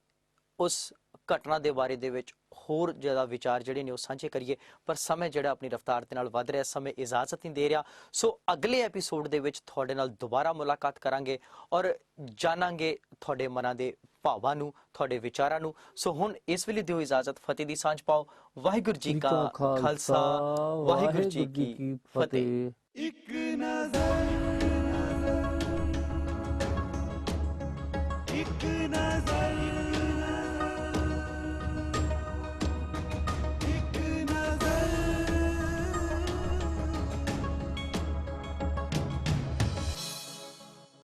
ਉਸ ਘਟਨਾ ਦੇ ਬਾਰੇ ਦੇ ਵਿੱਚ ਹੋਰ ਜ਼ਿਆਦਾ ਵਿਚਾਰ ਜਿਹੜੇ ਨੇ ਉਹ ਸਾਂਝੇ ਕਰੀਏ, ਪਰ ਸਮੇਂ ਜਿਹੜਾ ਆਪਣੀ ਰਫ਼ਤਾਰ ਦੇ ਨਾਲ ਵੱਧ ਰਿਹਾ, ਸਮੇਂ ਇਜਾਜ਼ਤ ਨਹੀਂ ਦੇ ਰਿਹਾ। ਸੋ ਅਗਲੇ ਐਪੀਸੋਡ ਦੇ ਵਿੱਚ ਤੁਹਾਡੇ ਨਾਲ ਦੁਬਾਰਾ ਮੁਲਾਕਾਤ ਕਰਾਂਗੇ ਔਰ ਜਾਣਾਂਗੇ ਤੁਹਾਡੇ ਮਨਾਂ ਦੇ ਭਾਵਾਂ ਨੂੰ, ਤੁਹਾਡੇ ਵਿਚਾਰਾਂ ਨੂੰ। ਸੋ ਹੁਣ ਇਸ ਵੇਲੇ ਦਿਓ ਇਜਾਜ਼ਤ, ਫਤਿਹ ਦੀ ਸਾਂਝ ਪਾਓ। ਵਾਹਿਗੁਰੂ ਜੀ ਕਾ ਖਾਲਸਾ, ਵਾਹਿਗੁਰੂ ਜੀ ਕੀ ਫਤਿਹ। ਇੱਕ ਨਜ਼ਰ, ਇੱਕ ਨਜ਼ਰ।